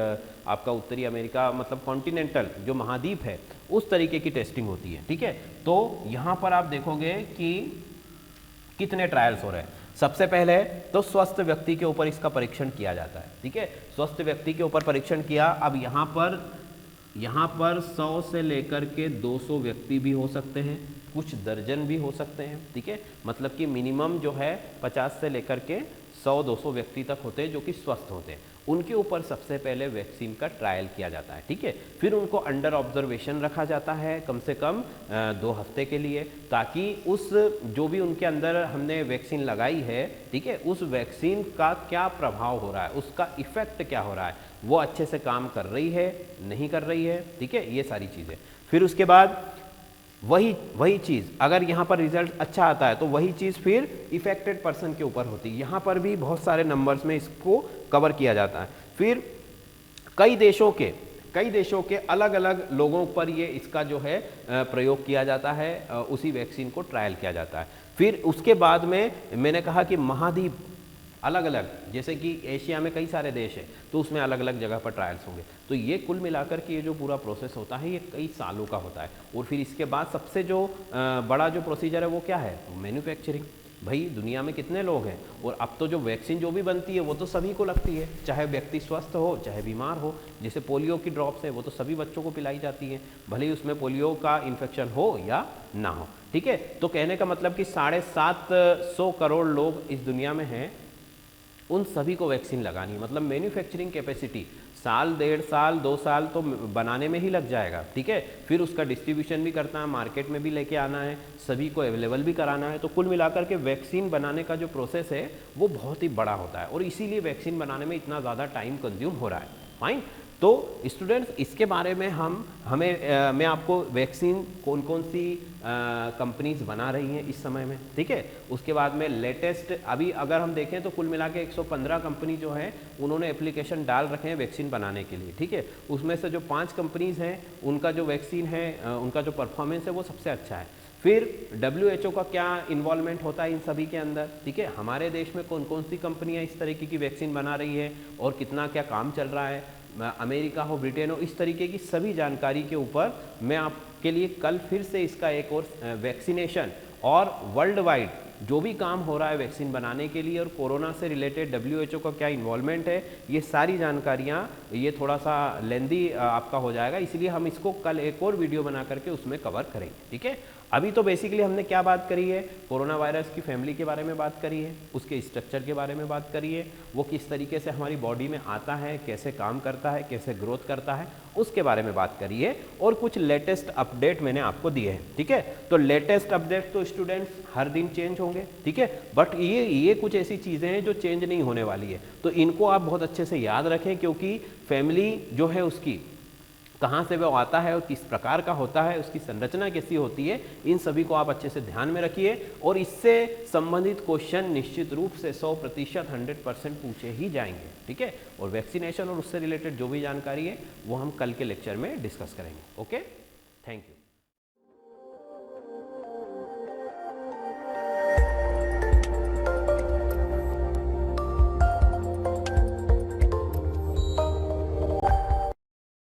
आपका उत्तरी अमेरिका, मतलब कॉन्टिनेंटल जो महाद्वीप है, उस तरीके की टेस्टिंग होती है, ठीक है। तो यहाँ पर आप देखोगे कि कितने ट्रायल्स हो रहे हैं। सबसे पहले तो स्वस्थ व्यक्ति के ऊपर इसका परीक्षण किया जाता है, ठीक है। स्वस्थ व्यक्ति के ऊपर परीक्षण किया। अब यहाँ पर 100 से लेकर के 200 व्यक्ति भी हो सकते हैं, कुछ दर्जन भी हो सकते हैं, ठीक है। मतलब कि मिनिमम जो है 50 से लेकर के 100-200 व्यक्ति तक होते हैं जो कि स्वस्थ होते हैं। उनके ऊपर सबसे पहले वैक्सीन का ट्रायल किया जाता है, ठीक है। फिर उनको अंडर ऑब्जर्वेशन रखा जाता है कम से कम 2 हफ्ते के लिए, ताकि उस जो भी उनके अंदर हमने वैक्सीन लगाई है, ठीक है, उस वैक्सीन का क्या प्रभाव हो रहा है, उसका इफेक्ट क्या हो रहा है, वो अच्छे से काम कर रही है, नहीं कर रही है, ठीक है, ये सारी चीज़ें। फिर उसके बाद वही चीज़ अगर यहाँ पर रिजल्ट अच्छा आता है तो वही चीज़ फिर इफेक्टेड पर्सन के ऊपर होती है। यहाँ पर भी बहुत सारे नंबर्स में इसको कवर किया जाता है। फिर कई देशों के अलग अलग लोगों पर ये इसका जो है प्रयोग किया जाता है, उसी वैक्सीन को ट्रायल किया जाता है। फिर उसके बाद में मैंने कहा कि महाद्वीप अलग अलग, जैसे कि एशिया में कई सारे देश हैं, तो उसमें अलग अलग जगह पर ट्रायल्स होंगे। तो ये कुल मिलाकर के ये जो पूरा प्रोसेस होता है ये कई सालों का होता है। और फिर इसके बाद सबसे जो बड़ा जो प्रोसीजर है वो क्या है, मैन्युफैक्चरिंग। भाई दुनिया में कितने लोग हैं, और अब तो जो वैक्सीन जो भी बनती है वो तो सभी को लगती है, चाहे व्यक्ति स्वस्थ हो चाहे बीमार हो। जैसे पोलियो की ड्रॉप्स है वो तो सभी बच्चों को पिलाई जाती है, भले ही उसमें पोलियो का इन्फेक्शन हो या ना हो, ठीक है। तो कहने का मतलब कि 750 करोड़ लोग इस दुनिया में हैं, उन सभी को वैक्सीन लगानी है। मतलब मैन्युफैक्चरिंग कैपेसिटी साल, 1.5 साल, 2 साल तो बनाने में ही लग जाएगा, ठीक है। फिर उसका डिस्ट्रीब्यूशन भी करना है, मार्केट में भी लेके आना है, सभी को अवेलेबल भी कराना है। तो कुल मिलाकर के वैक्सीन बनाने का जो प्रोसेस है वो बहुत ही बड़ा होता है, और इसीलिए वैक्सीन बनाने में इतना ज़्यादा टाइम कंज्यूम हो रहा है। फाइन, तो स्टूडेंट्स इसके बारे में मैं आपको वैक्सीन कौन कौन सी कंपनीज बना रही हैं इस समय में, ठीक है। उसके बाद में लेटेस्ट अभी अगर हम देखें तो कुल मिला के 115 कंपनी जो है उन्होंने एप्लीकेशन डाल रखे हैं वैक्सीन बनाने के लिए, ठीक है। उसमें से जो 5 कंपनीज हैं उनका जो वैक्सीन है उनका जो परफॉर्मेंस है वो सबसे अच्छा है। फिर WHO का क्या इन्वॉल्वमेंट होता है इन सभी के अंदर, ठीक है। हमारे देश में कौन कौन सी कंपनियां इस तरीके की वैक्सीन बना रही है और कितना क्या काम चल रहा है, अमेरिका हो, ब्रिटेन हो, इस तरीके की सभी जानकारी के ऊपर मैं आपके लिए कल फिर से इसका एक और वैक्सीनेशन और वर्ल्ड वाइड जो भी काम हो रहा है वैक्सीन बनाने के लिए और कोरोना से रिलेटेड WHO का क्या इन्वॉल्वमेंट है, ये सारी जानकारियाँ, ये थोड़ा सा लेंदी आपका हो जाएगा, इसलिए हम इसको कल एक और वीडियो बना करके उसमें कवर करेंगे, ठीक है। अभी तो बेसिकली हमने क्या बात करी है, कोरोना वायरस की फैमिली के बारे में बात करी है, उसके स्ट्रक्चर के बारे में बात करी है, वो किस तरीके से हमारी बॉडी में आता है, कैसे काम करता है, कैसे ग्रोथ करता है, उसके बारे में बात करी है, और कुछ लेटेस्ट अपडेट मैंने आपको दिए हैं, ठीक है। तो लेटेस्ट अपडेट तो स्टूडेंट्स हर दिन चेंज होंगे, ठीक है, बट ये कुछ ऐसी चीज़ें हैं जो चेंज नहीं होने वाली है, तो इनको आप बहुत अच्छे से याद रखें, क्योंकि फैमिली जो है उसकी कहाँ से वो आता है और किस प्रकार का होता है, उसकी संरचना कैसी होती है, इन सभी को आप अच्छे से ध्यान में रखिए, और इससे संबंधित क्वेश्चन निश्चित रूप से 100% 100% पूछे ही जाएंगे, ठीक है। और वैक्सीनेशन और उससे रिलेटेड जो भी जानकारी है वो हम कल के लेक्चर में डिस्कस करेंगे। Okay, thank you.